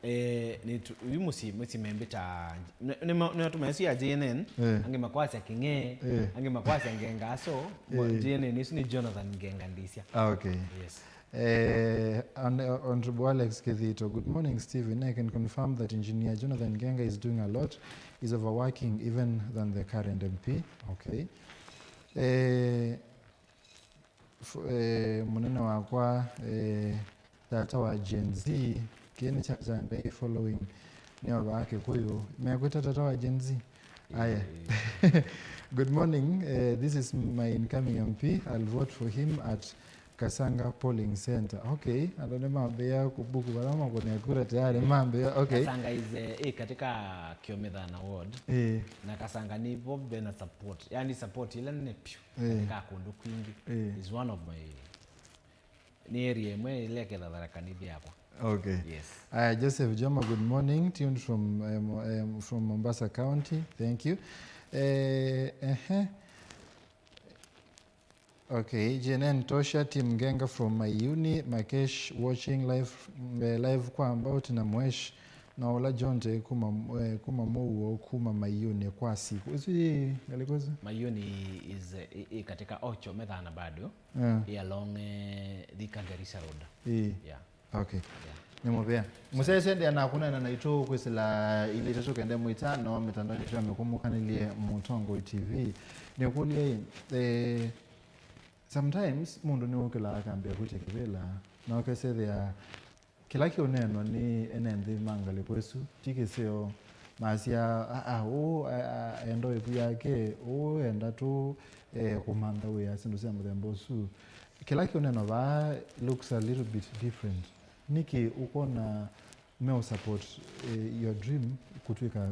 ni musi membeta ni otumia ya JNN ange makwasi kinge ange makwasi Ngenga so JNN is ni Jonathan Ngenga ndisia. Okay. Yes. Honorable Alex Kedito, good morning, Stephen. I can confirm that Engineer Jonathan Ngenga is doing a lot. He's overworking even than the current MP. Okay. Munene wakwa tata wa Gen Z kieni chakzande following ni wabake kuyo. Meakwita tata wa Gen Z. Aya. Good morning. This is my incoming MP. I'll vote for him at Kasanga Polling Center. Okay, adone mambe ya kubuku barama kwenye kura tayari mambe. Okay. Kasanga is katika Kiomedhana ward. Na Kasanga ni bobe na support. Yani support ile ne pio. Katika kundu kwingi. Is one of my ni area mwe ile kela daraka ni hapa. Okay. Yes. Joseph Joma, good morning. Tuned from Mombasa County. Thank you. Okay, JNN Tosha, Team Ngenga from my uni, Makesh watching live kwa about na mwesh na ola jonte kuma mowo kuma mayuni kwa siku. Usi galikoza? Mayuni is katika Ocho Medhana bado. Along the Garissa Road. Yeah. Okay. Nimobea. Musese ndi anakuna na naito kwesela ile tato kende muitano mitandao yetu amekumuka nilie Mutongo TV. Nikulie sometimes mundu ni ukila akambia kuche kivela na wakase thea kila kionenwa ni enendi mangali kwesu tikiseo masia endo ipu yake enda tu kumanda wea sindu siya mthembosu kila kionenwa ba looks a little bit different niki uko na meo support your dream kutuika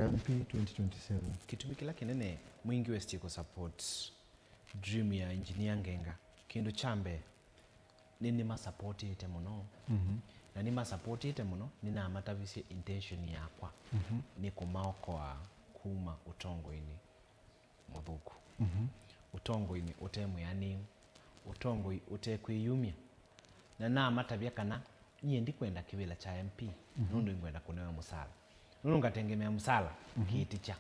MP 2027 kitumi kila kinene Mwingi West ko support dream ya Engineer Ngenga kindu chambe nini ma support ite muno na ni ma support ite muno nina amatavisi intention yakwa ni kumaokoa kuma utongo ini muthuku utongo ini utemu yani utongo utekwiyumia na amatavia kana niye ndikwenda kibila cha MP nundu ngwenda kunewa musala nundu ngatengemea musala kiiticha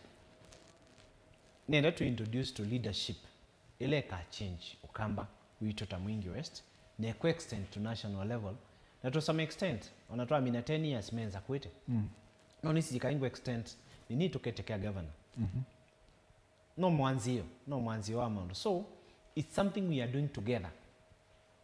nenda to introduce to leadership ile ka change ukamba uitota Mwingi West ne ku extend to national level na to some extent onatoa mina 10 years menza kwete no nisi kaingo extend ni need to take care governor no mwanzio wa mondo so it's something we are doing together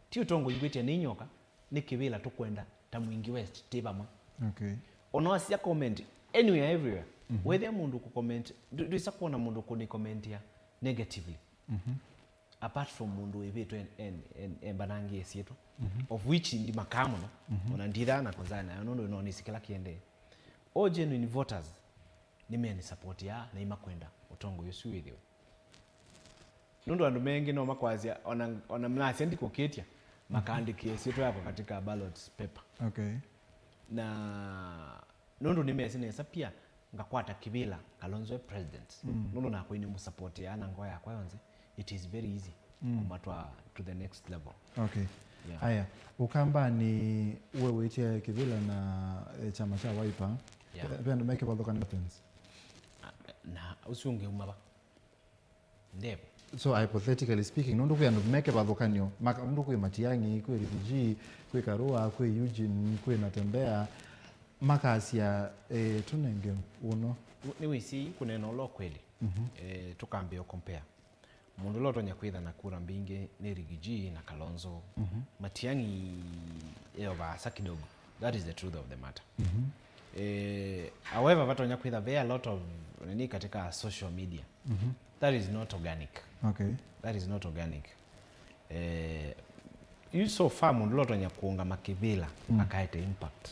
tio tongo igwete ni nyoka ni kibila tukwenda ta Mwingi West tibama. Okay. Onoasia comment anywhere everywhere whether mundu ku comment do isakona mundu ku comment ya negatively apart from mundu ebetu embanangi esietu of which ndi makamu no ona ndira na kozana nondo no nisikila kiende all genuine voters ni meni support ya na imakwenda utongo yosu withiwe nondo andu mengi no makwazia ona mnasi ndi koketia makaandiki esietu hapo katika ballot paper. Okay. na nundu nimesinesa pia ngakwata kivila Kalonzo president nundu nako ini musupport ya na ngoya kwa yonze it is very easy kumatwa to the next level. Okay. Yeah. Haya, ukamba ni wewe itie kivila na chama cha Wiper. Yeah. Pia ndo make about the things. Na usiunge umaba. Ndebo. So hypothetically speaking, nundu kuya make about kanyo. Nundu kuya Matiang'i, kuya refugee, kuya Karua, kuya Eugene, kuya Natembea. Makasia tunenge uno. Ni wisi kuneno lo kweli. Tukambio compare. Mundu loto nyakwitha na kura mbingi ni Rigiji na Kalonzo. Matiang'i basa kidogo. That is the truth of the matter. However, watu nyakwitha there are a lot of nini katika social media. That is not organic. Okay. That is not organic. You so far mundu loto nyakuunga makivila akaete impact.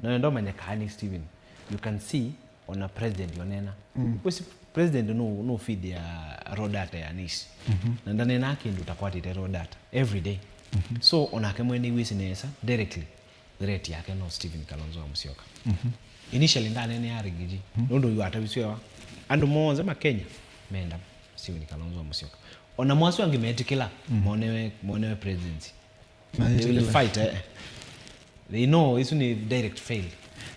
Na ndo manyakani Steven. You can see on a president yonena. Wesi president no feed ya raw data ya nisi. Na ndane naki ndu utakwatite raw data every day. So onake mweni wisi nesa directly rate yake no Stephen Kalonzo wa Musyoka. Initially ndane ni Rigiji. Ndo yu atawiswewa. Andu monze Kenya menda Stephen Kalonzo wa Musyoka. Ona mwasi wangi metikila monewe presidency. They will fight. They know it's only direct fail.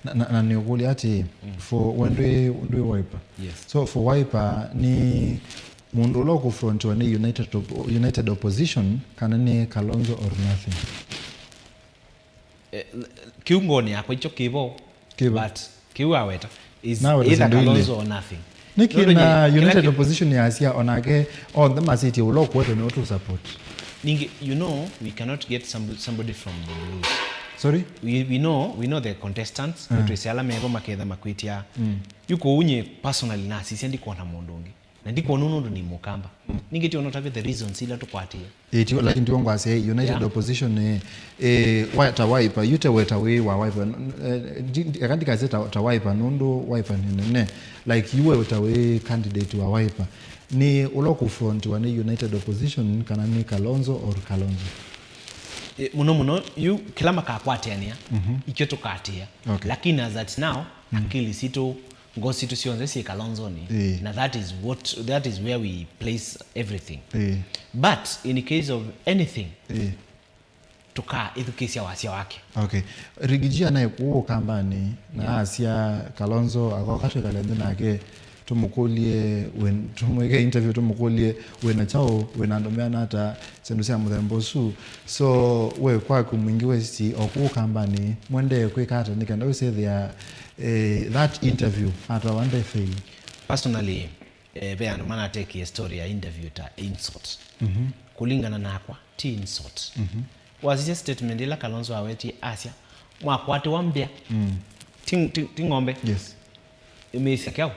Na ni ukuli ati for when we Wiper. Yes. So for Wiper ni mundu lo kufrontiwa ni united opposition kana ni Kalonzo or nothing. Kiungoni hapo hicho kibo. But kiwa weta is either Kalonzo or nothing. Niki na united opposition ya Asia onage on the masiti ulo kwetu ni to support. You know we cannot get somebody from the blues. Sorry? We know the contestants. Tuisiala mego maketha makwitia. Yuko unye personally na sisendi kuona mondongi. Na ndiko nundu ni mukamba. Ningeti onotave the reasons ila tukwatia. Eti lakini ndio ngwase united opposition wata Wiper yute weta we wa Wiper akandika zeta ta Wiper nundu Wiper nene like you weta we candidate wa Wiper ni uloku front wa ni united opposition kana ni Kalonzo or Kalonzo. Muno you kila makakwatiania ikyo tukatia. Okay. Lakini as at now akili sito ngosito sionze si Kalonzo ni na that is where we place everything. But in the case of anything tuka education wasia wake. Okay. Rigiji naye kuo kambani na Asia Kalonzo akakatwe kalende nake tumukulie when tumweke interview tumukulie wena chao wena ndomeana hata sendusia mudhembosu so we kwa kumwingiwe si okuo kambani mwende kwekata nikanda we say there that interview hata one day fail. Personally beano mana take a story ya interview ta insult. Kulingana nakwa ti insult. Was just statement ila Kalonzo aweti Asia mwakwati wambia ngombe. Yes. Imesi kyao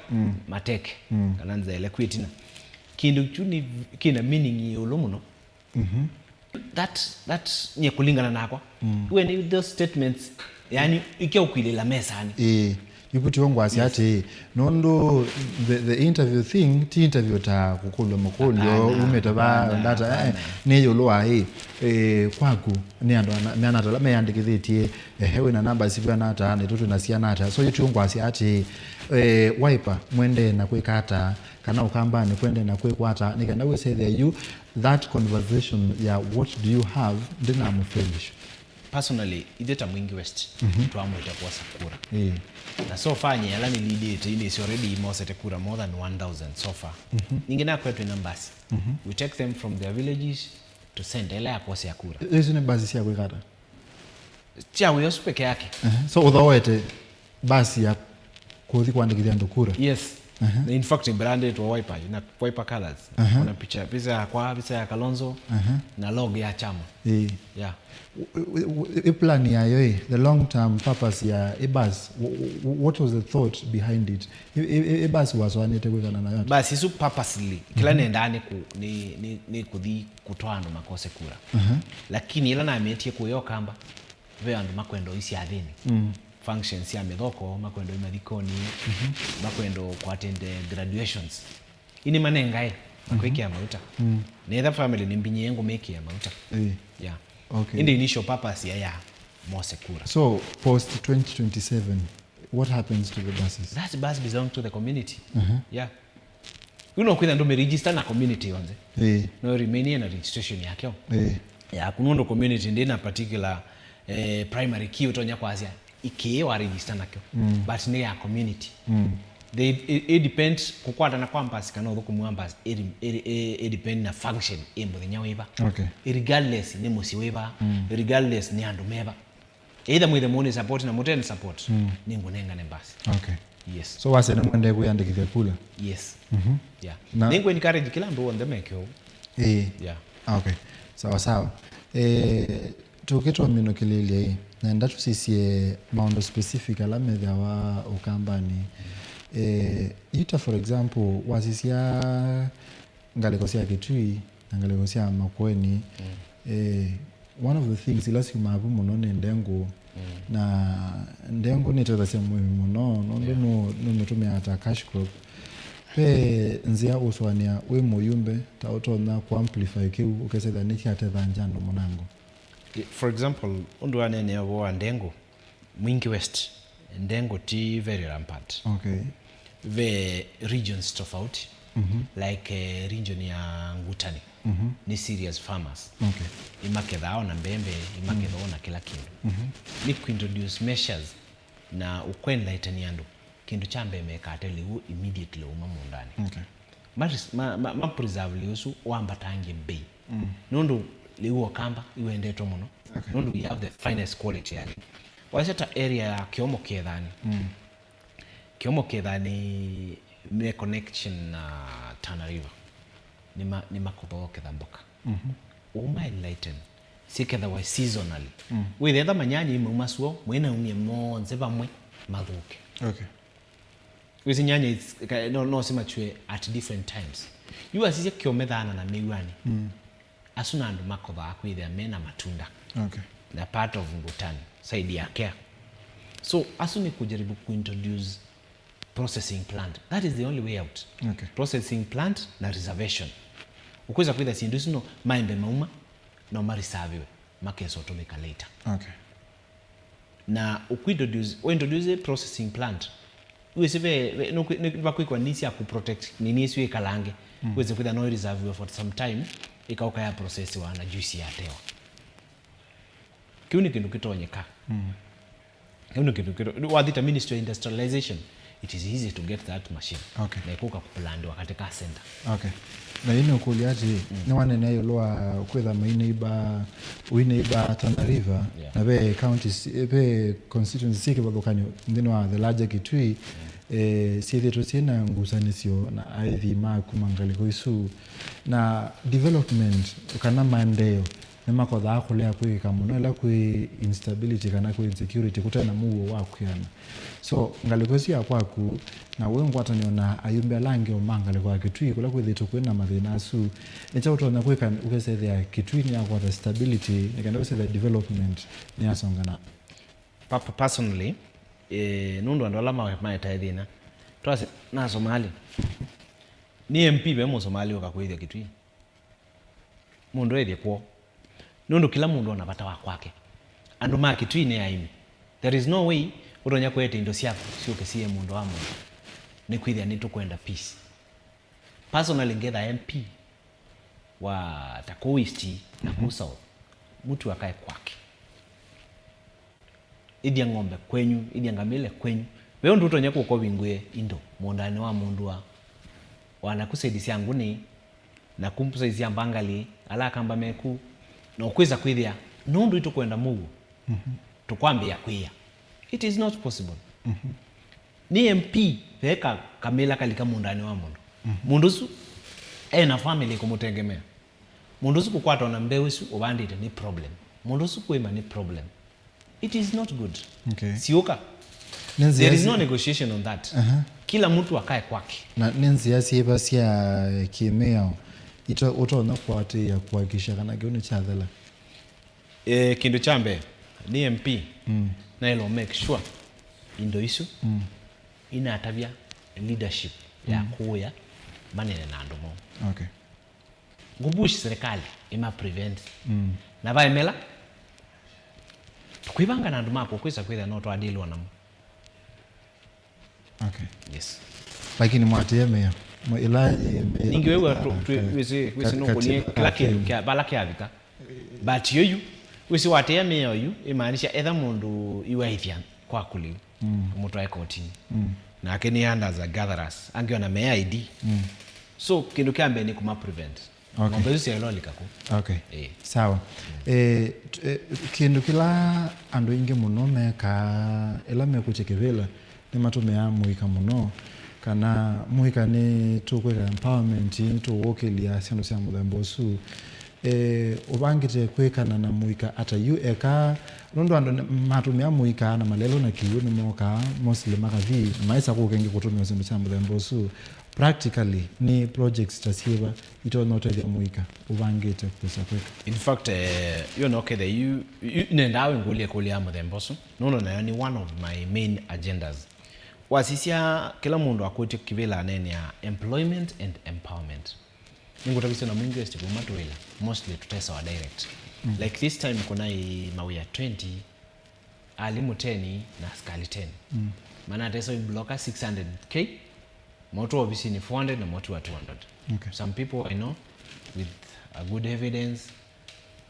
mateke kananza ile kwitina kindu chuni kina meaning yolo muno. That nye kulingana nakwa when those statements yani ikyo kwilela mesani yuputi wangu asiati nondo the interview thing ti interview ta kukulwa mukulyo umetaba ndata ne yolo ai kwaku ni ando mianata la meyandikizitie hewe na namba sivya nata ne tutu nasia nata so yutu wangu asiati Wiper mwende na kwekata kana ukamba ni kwende na kwekwata nikanda we say there you that conversation ya what do you have ndina mufelish. Personally ideta mwingi west tuamwita kwa sakura na so far nyala ni lead ile is already mosete kura more than 1000 so far. Ningina kwetu numbers we take them from their villages to send ile hapo ya kura hizo ni basi ya kwekata tia wewe peke yake. So udhawete basi ya kuthi kuandikithia ndukura. Yes. In fact branded to Wiper na Wiper colors. Kuna picha ya Kalonzo na logo ya chama. Yeah. Plan ya yo the long term purpose ya ibas what was the thought behind it? Ibas was wanete kwekana na yote. Basi su purposely kila nendane ku ni kuthi kutoa ndo makose kura. Lakini ila na ametie kuyo kamba ve ando makwendo isi adhini. Functions ya medhoko makwendo imadhikoni makwendo kwa attend graduations ini manengai makweki ya mauta neither family ni mbinye yangu meki ya mauta. Yeah. Okay. In the initial purpose ya more secure. So post 2027, what happens to the buses? That bus belongs to the community. Yeah. Kwitha ndo register na community wanze. No remain na registration yake. Ya kunondo community ndi na particular primary key utonya kwasia ikiye wa register nakyo. But ni ya community. It depends kukwata na campus kana uko muambas it depend na function imbo nyawiba. Okay. Regardless ni musiweba, regardless ni andu meba. Either mwithe muni support na muteni support ningu nenga ne basi. Okay. Yes. So wase na mwende kuyandikithia kula. Yes. Yeah. Ningu encourage kila mtu onde mekyo. Yeah. Okay. Sawa. Tukitwa mino kilele na ndatu sisi maundo specific ala medha wa ukambani. Ita for example wasisia ngalekosia Kitui ngalekosia Makueni. One of the things ilasi mabu muno ne ndengo na ndengo ni tata sema muno no metumia ata cash crop pe nzia uswania we moyumbe tautona ku amplify ki ukese da niki ateva njando munango. For example undu anene wa ndengo Mwingi West ndengo ti very rampant. Okay. The regions tofauti like region ya Ngutani ni serious farmers. Okay. Imakethao na mbembe imakethao na kila kindu. Ni kuintroduce measures na ukwenda itaniando kindu cha mbembe kateli u immediately umamundani. Okay. Ma preserve liusu wambatange bei. Nundu liuo kamba iwendeto muno. Okay. Nundu we have the finest quality yake. Waseta area ya Kiomo Kethani. Kiomo Kethani me connection na Tana River. Ni makobo kethamboka. Uma enlighten. Siketha wa seasonally. Withetha manyani mumasuo mwena umye monze bamwe mathuke. Okay. Wisi nyanya no simachwe at different times. You asise kiomethana na miwani. Asuna andu makoba akwithia mena matunda. Okay. Na part of Ngutani side yake. So asuni kujaribu kuintroduce processing plant. That is the only way out. Okay. Processing plant na reservation. Ukuweza kwenda sindusi no maembe mauma na marisaviwe makeso tumika later. Okay. Na introduce processing plant. Uwesive bakwikwa nisi ya kuprotect nini isiwe kalange. Uweze kwenda no reserve for some time ikauka ya process wa na juice ya tewa. Kiuni kindu kitonyeka. Kiuni kindu wadhita Ministry of Industrialization. It is easy to get that machine. Okay. Na ikuka kuplandiwa katika center. Okay. Na ino kuliaji ni wanene yoloa kwetha maineiba uineiba Tana River na be counties be constituency sike babokanyo ndino wa the larger Kitui siethe tosina ngusanisio na aithi makumangaliko isu na development kana mandeo nema kwa dha kulea kwika muno ila kwi instability kana kwi insecurity kutana muwo wa kuyana. So ngalekosi ya kwaku na wengu wataniona ayumbe alange omanga kwa Kitui kula kwithitu kwina mathina asu nicha utona kwika ukesethia Kitui ni yakwa the stability nikanda kwetha development ni asongana. Papa personally nundu andu ala maeta thina twase na Somali ni MP be mo Somali okakwithia Kitui mundu ethie kwo nundu kila mundu ona bata wa kwake andu ma Kitui ne aimi. There is no way utonya kwete indo siako sioke sie mundu wa mundu ni kwithia ni tukwenda peace. Personally ngetha MP wa Taku East na Ku South mtu akae kwake. Idia ng'ombe kwenyu, idia ngamile kwenyu. Wewe ndio utonya kuko bingwe indo mondani wa mundu wa wanakusaidisia nguni na kumsaidisia mbangali ala kamba meku na ukweza kwithia nundu itukwenda mugu. Tukwambia kwia. It is not possible. Ni MP veka kamila kalika mundani wa mundu. Mundusu na family kumutegemea. Mundusu kukwata na mbewisu ubandite ni problem. Mundusu kuima ni problem. It is not good. Okay. Sioka. There is no negotiation on that. Kila mtu akae kwake. Na nenzia sieba sia kimeo ito utona kwate ya kuhakisha kana gione chathela. Kindu chambe ni MP na ilo make sure indo isu ina atavia leadership ya kuya manene na andomo. Okay. Ngubushi serikali ima prevent na baemela kwibanga na andu mako kwisa kwitha no twadilwa namo. Okay. Yes. Lakini mwatemea ila ningiwewa wisi no kunie kila kindu kya bala kyavika. But yoyu wisi watemea yoyu imaanisha etha mundu iwaithia kwa kuliu mutwae kotini na akini as a gatherers angiona me ID so kindu kiambe ni kuma prevent ngombe zi elolika ku okay sawa kindu kila andu ingi muno meka ela mekuchekevela ni matumea muika muno kana muika ni tukweka empowerment ni tuwokelia sindu cia muthemba ucu ubangite kwikana na muika ata yu eka rundu andu matumia muika na malelo na kiu ni moka mostly makathi maisa kukengi kutumia sindu cia muthemba ucu practically ni projects tasiva ito notelia muika ubangite kwisa kweka. In fact you know okay you nendawe ngulie kulia muthemba ucu nono nayo ni one of my main agendas wasisia kila mundu akwete kivila nene ya employment and empowerment. Ningutabisa na mwingi westi kumatuwila mostly tutesa wa direct like this time kuna mawia 20 alimu 10 na skali 10 mana atesa bloka 600k motu obviously ni 400 na motu wa 200. Okay. Some people I know with a good evidence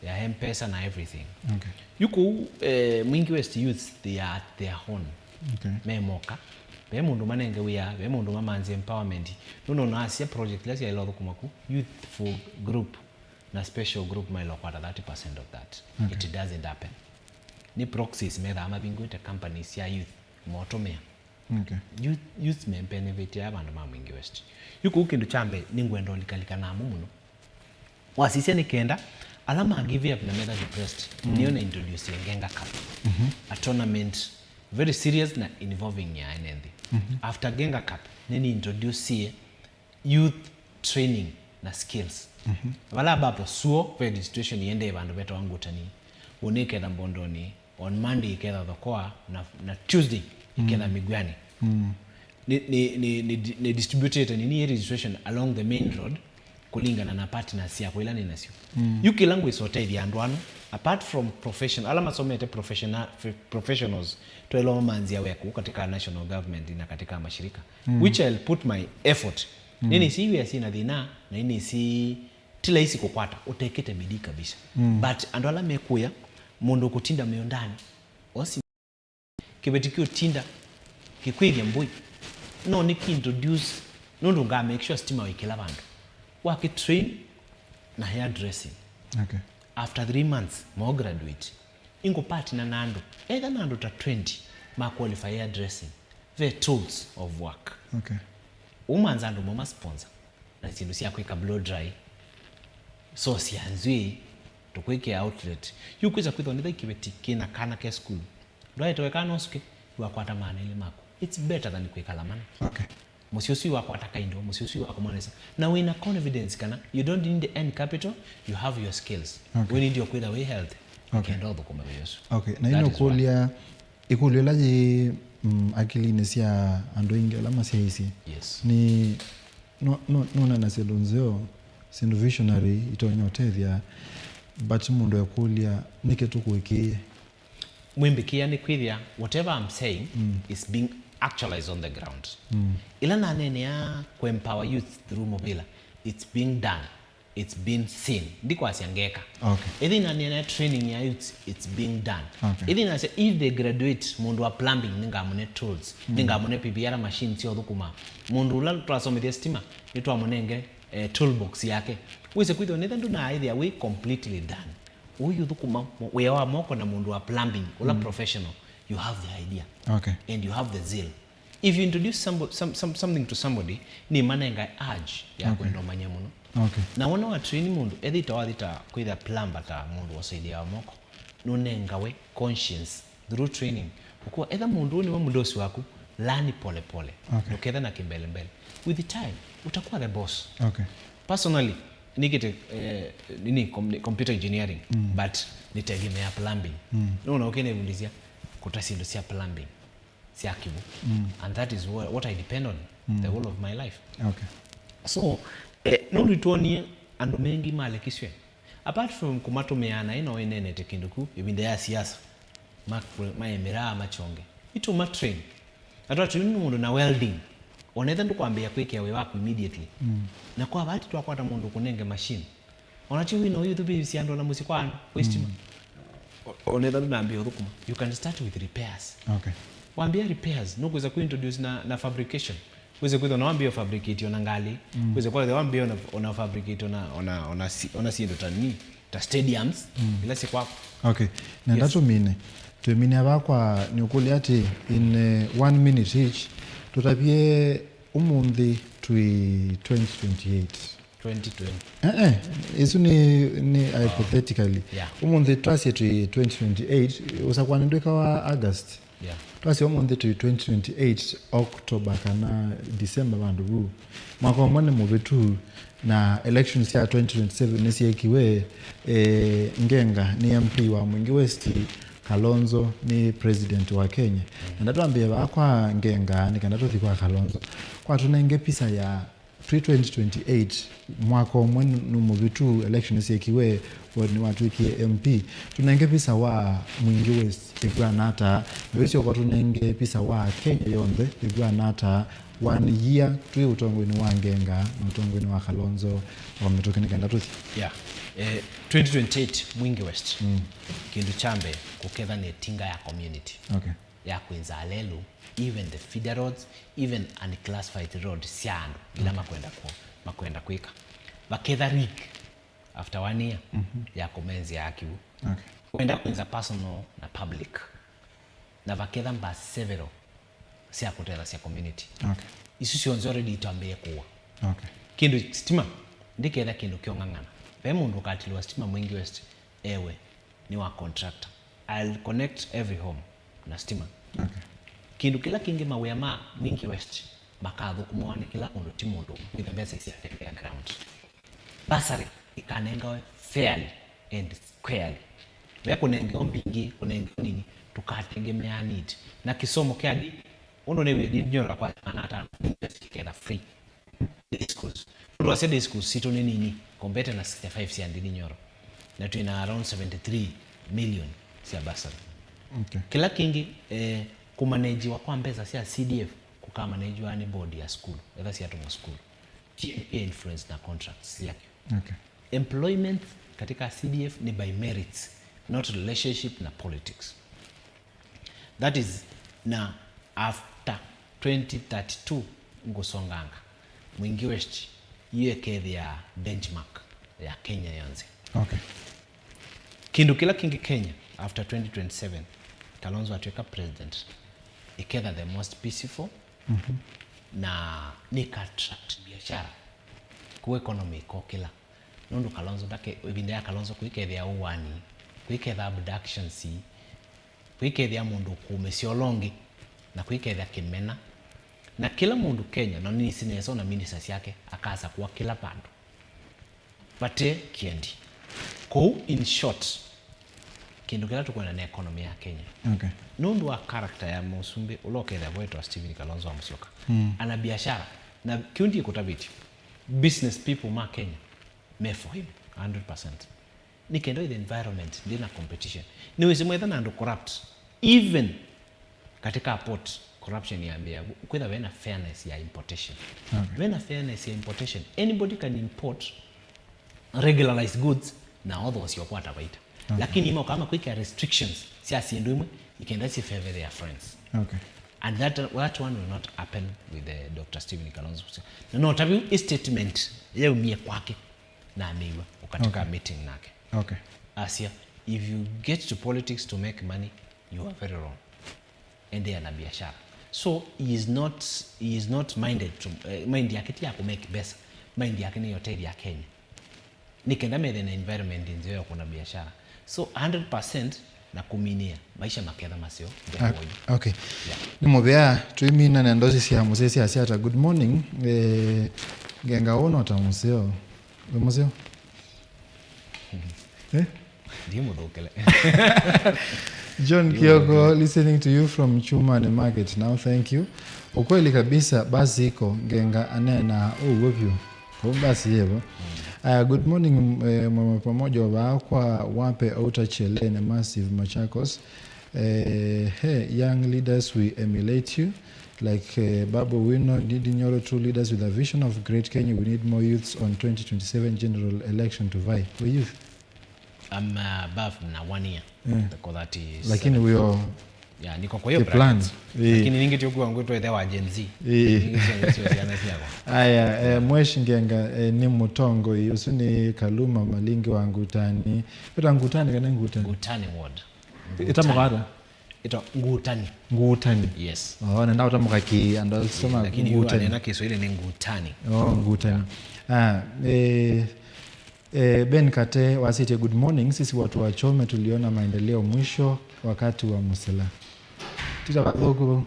their M-Pesa na everything. Okay. Yuko mwingi west youth they are at their own. Okay. Memoka be mundu manenge wiya be mundu mamanzi empowerment nuno na asia project lasi ya ilotho kumaku youthful group na special group mailo kwata 30% of that. Okay. It doesn't happen ni proxies metha ama binguite companies ya youth motomea. Okay. Youth benefit ya bandu ma mwingi west yuko ukindu chambe ningwendo likalika na muno wasisia ni kenda alama give up na metha depressed niona introduce Ngenga Cup a tournament very serious na involving ya NND. After Ngenga Cup nini introduce youth training na skills wala bapo suo registration yende bandu beto wangu tani unike na Mbondoni on Monday iketha Thokoa na Tuesday iketha Migwani ni distributed nini registration along the main road kulingana na partners ya kwilani nasio yuki langu isote di andwano apart from professional ala masomete professionals to elo manzi ya weku katika national government na katika mashirika which I'll put my effort nini si ya sina dhina na nini si tila isi kukwata utekete bidii kabisa but andwala mekuya mundu kutinda miondani osi kibetikio tinda kikwivya mbui no niki introduce nundu nga make sure stima wikila bandu waki train na hairdressing. Okay. After 3 months mo graduate ingo partner nando either nando ta 20 ma qualify hairdressing the tools of work. Okay. Umanza ndo mama sponsor na sindu sia kwika blow dry so sianzwi tukweke outlet yukweza kwitho nitha kibeti kina kana ke school ndo itoeka nosuke wakwata maana ile mako it's better than kweka lamana. Okay. Musyosi wako atakaindo musyosi wako monesa na we na confidence kana you don't need any capital you have your skills. Okay. We need your kwenda we health. Okay. Kendo ndo koma yesu. Okay. Na ino kulia ikulela je akili sia ando ingela masia hisi. Yes. Ni no na selonzeo sindu visionary itonyotethia but mundu yakulia niketu kuikie mwimbikia ni kwithia whatever I'm saying is being actualized on the ground. Ila na nene ya empower youth through Mobila it's being done, it's been seen ndiko asiangeka. Okay. Idi na nene training ya youth it's being done. Okay. Idi na say if they graduate mundu wa plumbing ninga amune tools ninga amune PPR machine sio thukuma mundu ula twasomithia stima nitwa munenge toolbox yake wise kwithio nitha ndu na idea we completely done uyu thukuma we wa moko na mundu wa plumbing ula professional you have the idea. Okay. And you have the zeal. If you introduce something to somebody ni manenga urge ya kwenda manya muno. Okay. Na wana wa train mundu ethi tawathita kwitha plumber ta mundu wasaidia wa moko nunenga we conscience through training kwa etha mundu ni wa mundosi waku learn pole pole. Okay. Uketha na kimbele mbele with the time utakuwa the boss. Okay. Personally nikite computer engineering but nitegemea plumbing. Unaona ukenevundizia kutasindu sia plumbing sia kibu and that is what I depend on the whole of my life. Okay. So no return andu mengi malekiswe apart from kumatomeana ino enene tekinduku ibinde ya siasa maemera machonge itu matrain atwa tuni mundu na welding onetha ndukwambia kwikea we waku immediately na kwa bati twakwata mundu kunenge machine onati wino uyu thubi siando na musikwana wistima onetha ndambia thukuma you can start with repairs. Okay. Wambia repairs no kuweza kuintroduce na fabrication kuweza kuweza na wambia fabricate ona ngali kuweza kwa wambia ona fabricate ona sindo tani ta stadiums ila si kwa. Okay. Na ndato mine tumine abakwa ni ukuli ati in 1 minute each tutapie umundi twi 2028 isu ni hypothetically umundi twasi twi 2028 usakwana ndweka wa August twasi umundi twi 2028 October kana December bandu bu mwaka mwane mubetu na elections ya 2027 nesiekiwe ngenga ni MP wa Mwingi West Kalonzo ni president wa Kenya ndatuambia bakwa ngenga nikandato kwa Kalonzo kwa tunenge pisa ya 2028 mwaka omwe numubitu elections yekiwe woni watu iki MP tunenge pisa wa Mwingi West igwana hata wesio kwa tunenge pisa wa Kenya yonde igwana hata 1 year tui utongweni wa ngenga utongweni wa Kalonzo wametoka nikandatu 2028 Mwingi West kindu chambe kuketha ne tinga ya community ya kwenzalelu even the feeder roads even unclassified road siano ila makwenda kwika baketha rig after 1 year ya komenzi yake kwenda kwenza personal na public na baketha mba several sia kutela sia community isu sio already itambie kuwa kindu stima ndiketha kindu kiongangana ve mundu katilwa stima Mwingi West ewe ni wa contractor I'll connect every home na stima kindu kila kingi mawe ma Mwingi West makadhu kumwane kila mundu timundu with the basics ya ground basari ikanenga fairly and squarely ve kunenge ombingi kunenge nini tukategemea need na kisomo kyadi uno ne we nyora kwa anata kenda free schools ndo asede schools sito nini compete na 65 si andini nyoro na tuina around 73 million sia basari kila kingi kumanage wa kwa mbeza sia CDF kukaa manage wa ni board ya school either sia tuma school influence na contracts yake employment katika CDF ni by merits not relationship na politics. That is na after 2032 ngosonganga Mwingi West yeke ya benchmark ya Kenya yonze kindu kila kingi Kenya after 2027 Kalonzo atweka president iketha the most peaceful na nika attract biashara ku economy ko kila nundu Kalonzo dake ibinde ya Kalonzo kuikethia uwani kuiketha abductions kuikethia mundu kumesiolongi na kuikethia kimena na kila mundu Kenya na nini sineso na ministers yake akaza kuwa kila bandu bate kiendi ko in short kindu kila tukwenda na economy ya Kenya nundu wa character ya Musumbi uloketha bwetu Stephen Kalonzo wa Musyoka ana biashara na kiundi kutabiti business people ma Kenya me for him 100% nikendo the environment ndina competition ni wezi mwetha na ndo corrupt even katika port corruption yambia kwenda wena fairness ya importation wena fairness ya importation anybody can import regularized goods na others yokwata baita lakini imo kama quick restrictions si asiendo imwe ikenda si favor their friends and that one will not happen with the Dr. Stephen Kalonzo no tabi statement yeye mie kwake na ameiwa katika meeting nake Asia if you get to politics to make money you are very wrong and they are biashara so he is not minded to mind yake ya ku make best mind yake ni yote ya Kenya nikenda mede na environment nzio kuna biashara so 100% na kuminia maisha maketha masio nimobea tuimina na ndozi sia musesi asiata good morning genga ono ta museo Dimo dokele John Kioko listening to you from Chuma Market now thank you ukweli kabisa basi iko ngenga anena webyo kwa basi yebo good morning mama pamoja wa kwa wape outer chele na massive Machakos Hey, young leaders, we emulate you. Like Babu Wino, needing your true leaders with a vision of great Kenya. We need more youths on 2027 general election to vie. For youth? I'm above na 1 year. Because that is... Lakini we are... Yeah, niko kwa hiyo plan. Lakini ningetiokuwa ngwetwa ethewa Gen Z. Aya, mweshi ngenga ni mutongo usuni Kaluma Malingi wa Ngutani. Ita Ngutani kana Ngutani? Ngutani ward. Ita mukara? Ita Ngutani. Ngutani. Yes. Oh, na ndao tamuka ki ando sema Ngutani. Lakini huwa nena Kiswahili ni Ngutani. Oh, Ngutani. Ben Kate wasite good morning. Sisi watu wa Chome tuliona maendeleo mwisho wakati wa Musela. Tita wadogo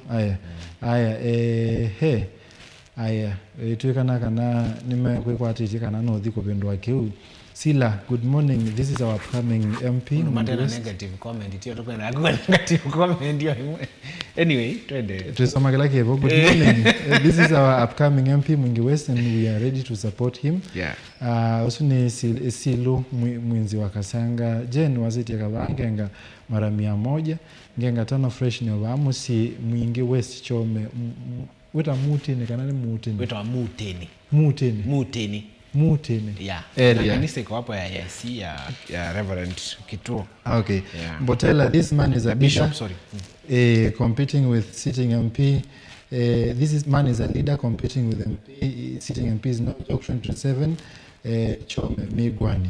aya tuikana kana nimekwatiti kana no dhiko pendo wake Sila, good morning. This is our upcoming MP. Matena negative comment tio to kwenda negative comment yo. Anyway, twende. Tusoma kila kipo. Good morning. This is our upcoming MP Mwingi West and we are ready to support him. Yeah. Usuni Silu mwinzi wa Kasanga. Jen waziti akavangenga mara 100. Ngenga tano fresh ni obamu si Mwingi West Chome. Weta mutini kanani mutini. Weta mutini. Mutini. Mutini. Mutini. Yeah. Area. Kanisa iko hapo ya ya Reverend Kituo. Okay. Yeah. Botella, this man is a bishop, sorry. Competing with sitting MP. Man is a leader competing with MP. Sitting MP is not option 27. Chome Migwani.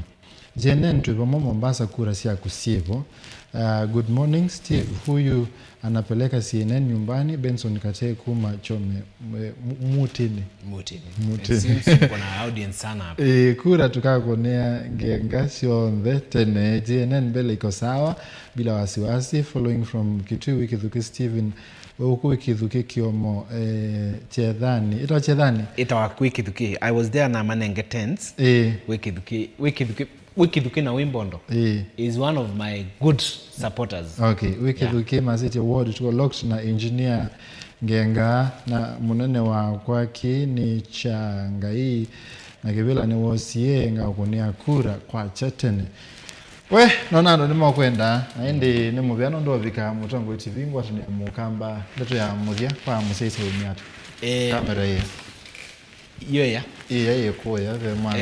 Jenen tuipomo Mombasa kura siya kusievo. Good morning Steve. Huyu anapeleka CNN nyumbani. Benson Kate Kuma Chome Mutini. Kuna audience sana hapa. Kura tukakonea ngenga sionde tene. JNN mbele iko sawa bila wasiwasi. Following from Kitui Kithuki Steven huku Kithuki Kiomo Chedhani. Ito Chedhani? Ito wakui Kithuki. I was there na Manenge Tents. Wikithuki na Wimbondo is one of my good supporters. Okay, Wikithuki Masiti Award tuko locked na engineer ngenga na munene wa kwaki ni Changai na kibila ni wosie nga kunia kura kwa Chetene. We nonando ni mwakwenda aindi ni mubyano ndo vika Mutongo TV ngwatu ni mukamba leto ya muthia kwa musese umiatu kamera ye yoya ye koya ve mwana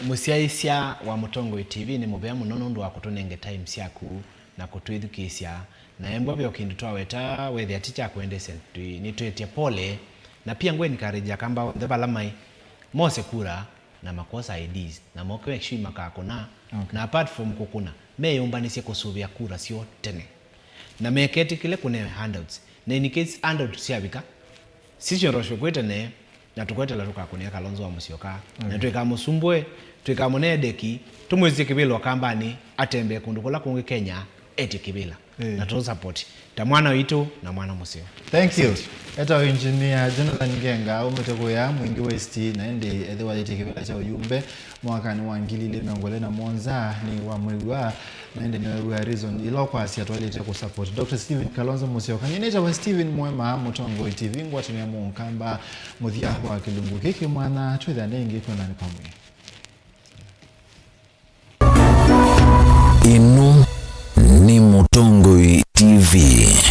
musiaisia wa Mutongo TV ni mubya munono ndo akutonenge time syaku na kutwithukisya na embwa byo kindu twaweta wethi aticha kwendese ni twetie pole na pia ngwe nikareja kamba ndebalamai mose kura na makosa IDs na moke heshima kakuna na apart from kukuna meyombanisye kusubia kura sio tene na meketi kile kune handouts na in case handout siabika sisi rosho kwetene na tukwetela tukakunia Kalonzo wa Musyoka na twikamusumbwe twikamunedeki tumwezi kibilo kambani atembe kundu kula kungi Kenya eti kibila na to support ta mwana witu na mwana musio. Thank you. Eta engineer Jonathan Ngenga umeteko ya Mwingi West na ndi ethewa eti kibila cha ujumbe mwaka ni wangilile ngole na Monza ni wa mwigwa na ndi ni wa reason ilo kwa asia twalete ku support Dr. Steven Kalonzo Musyoka nyeneta wa Steven Mwema Mutongo TV ngwatu ni mu nkamba muthia kwa kilungu kiki mwana twetha nengi kwenda ni pamwe.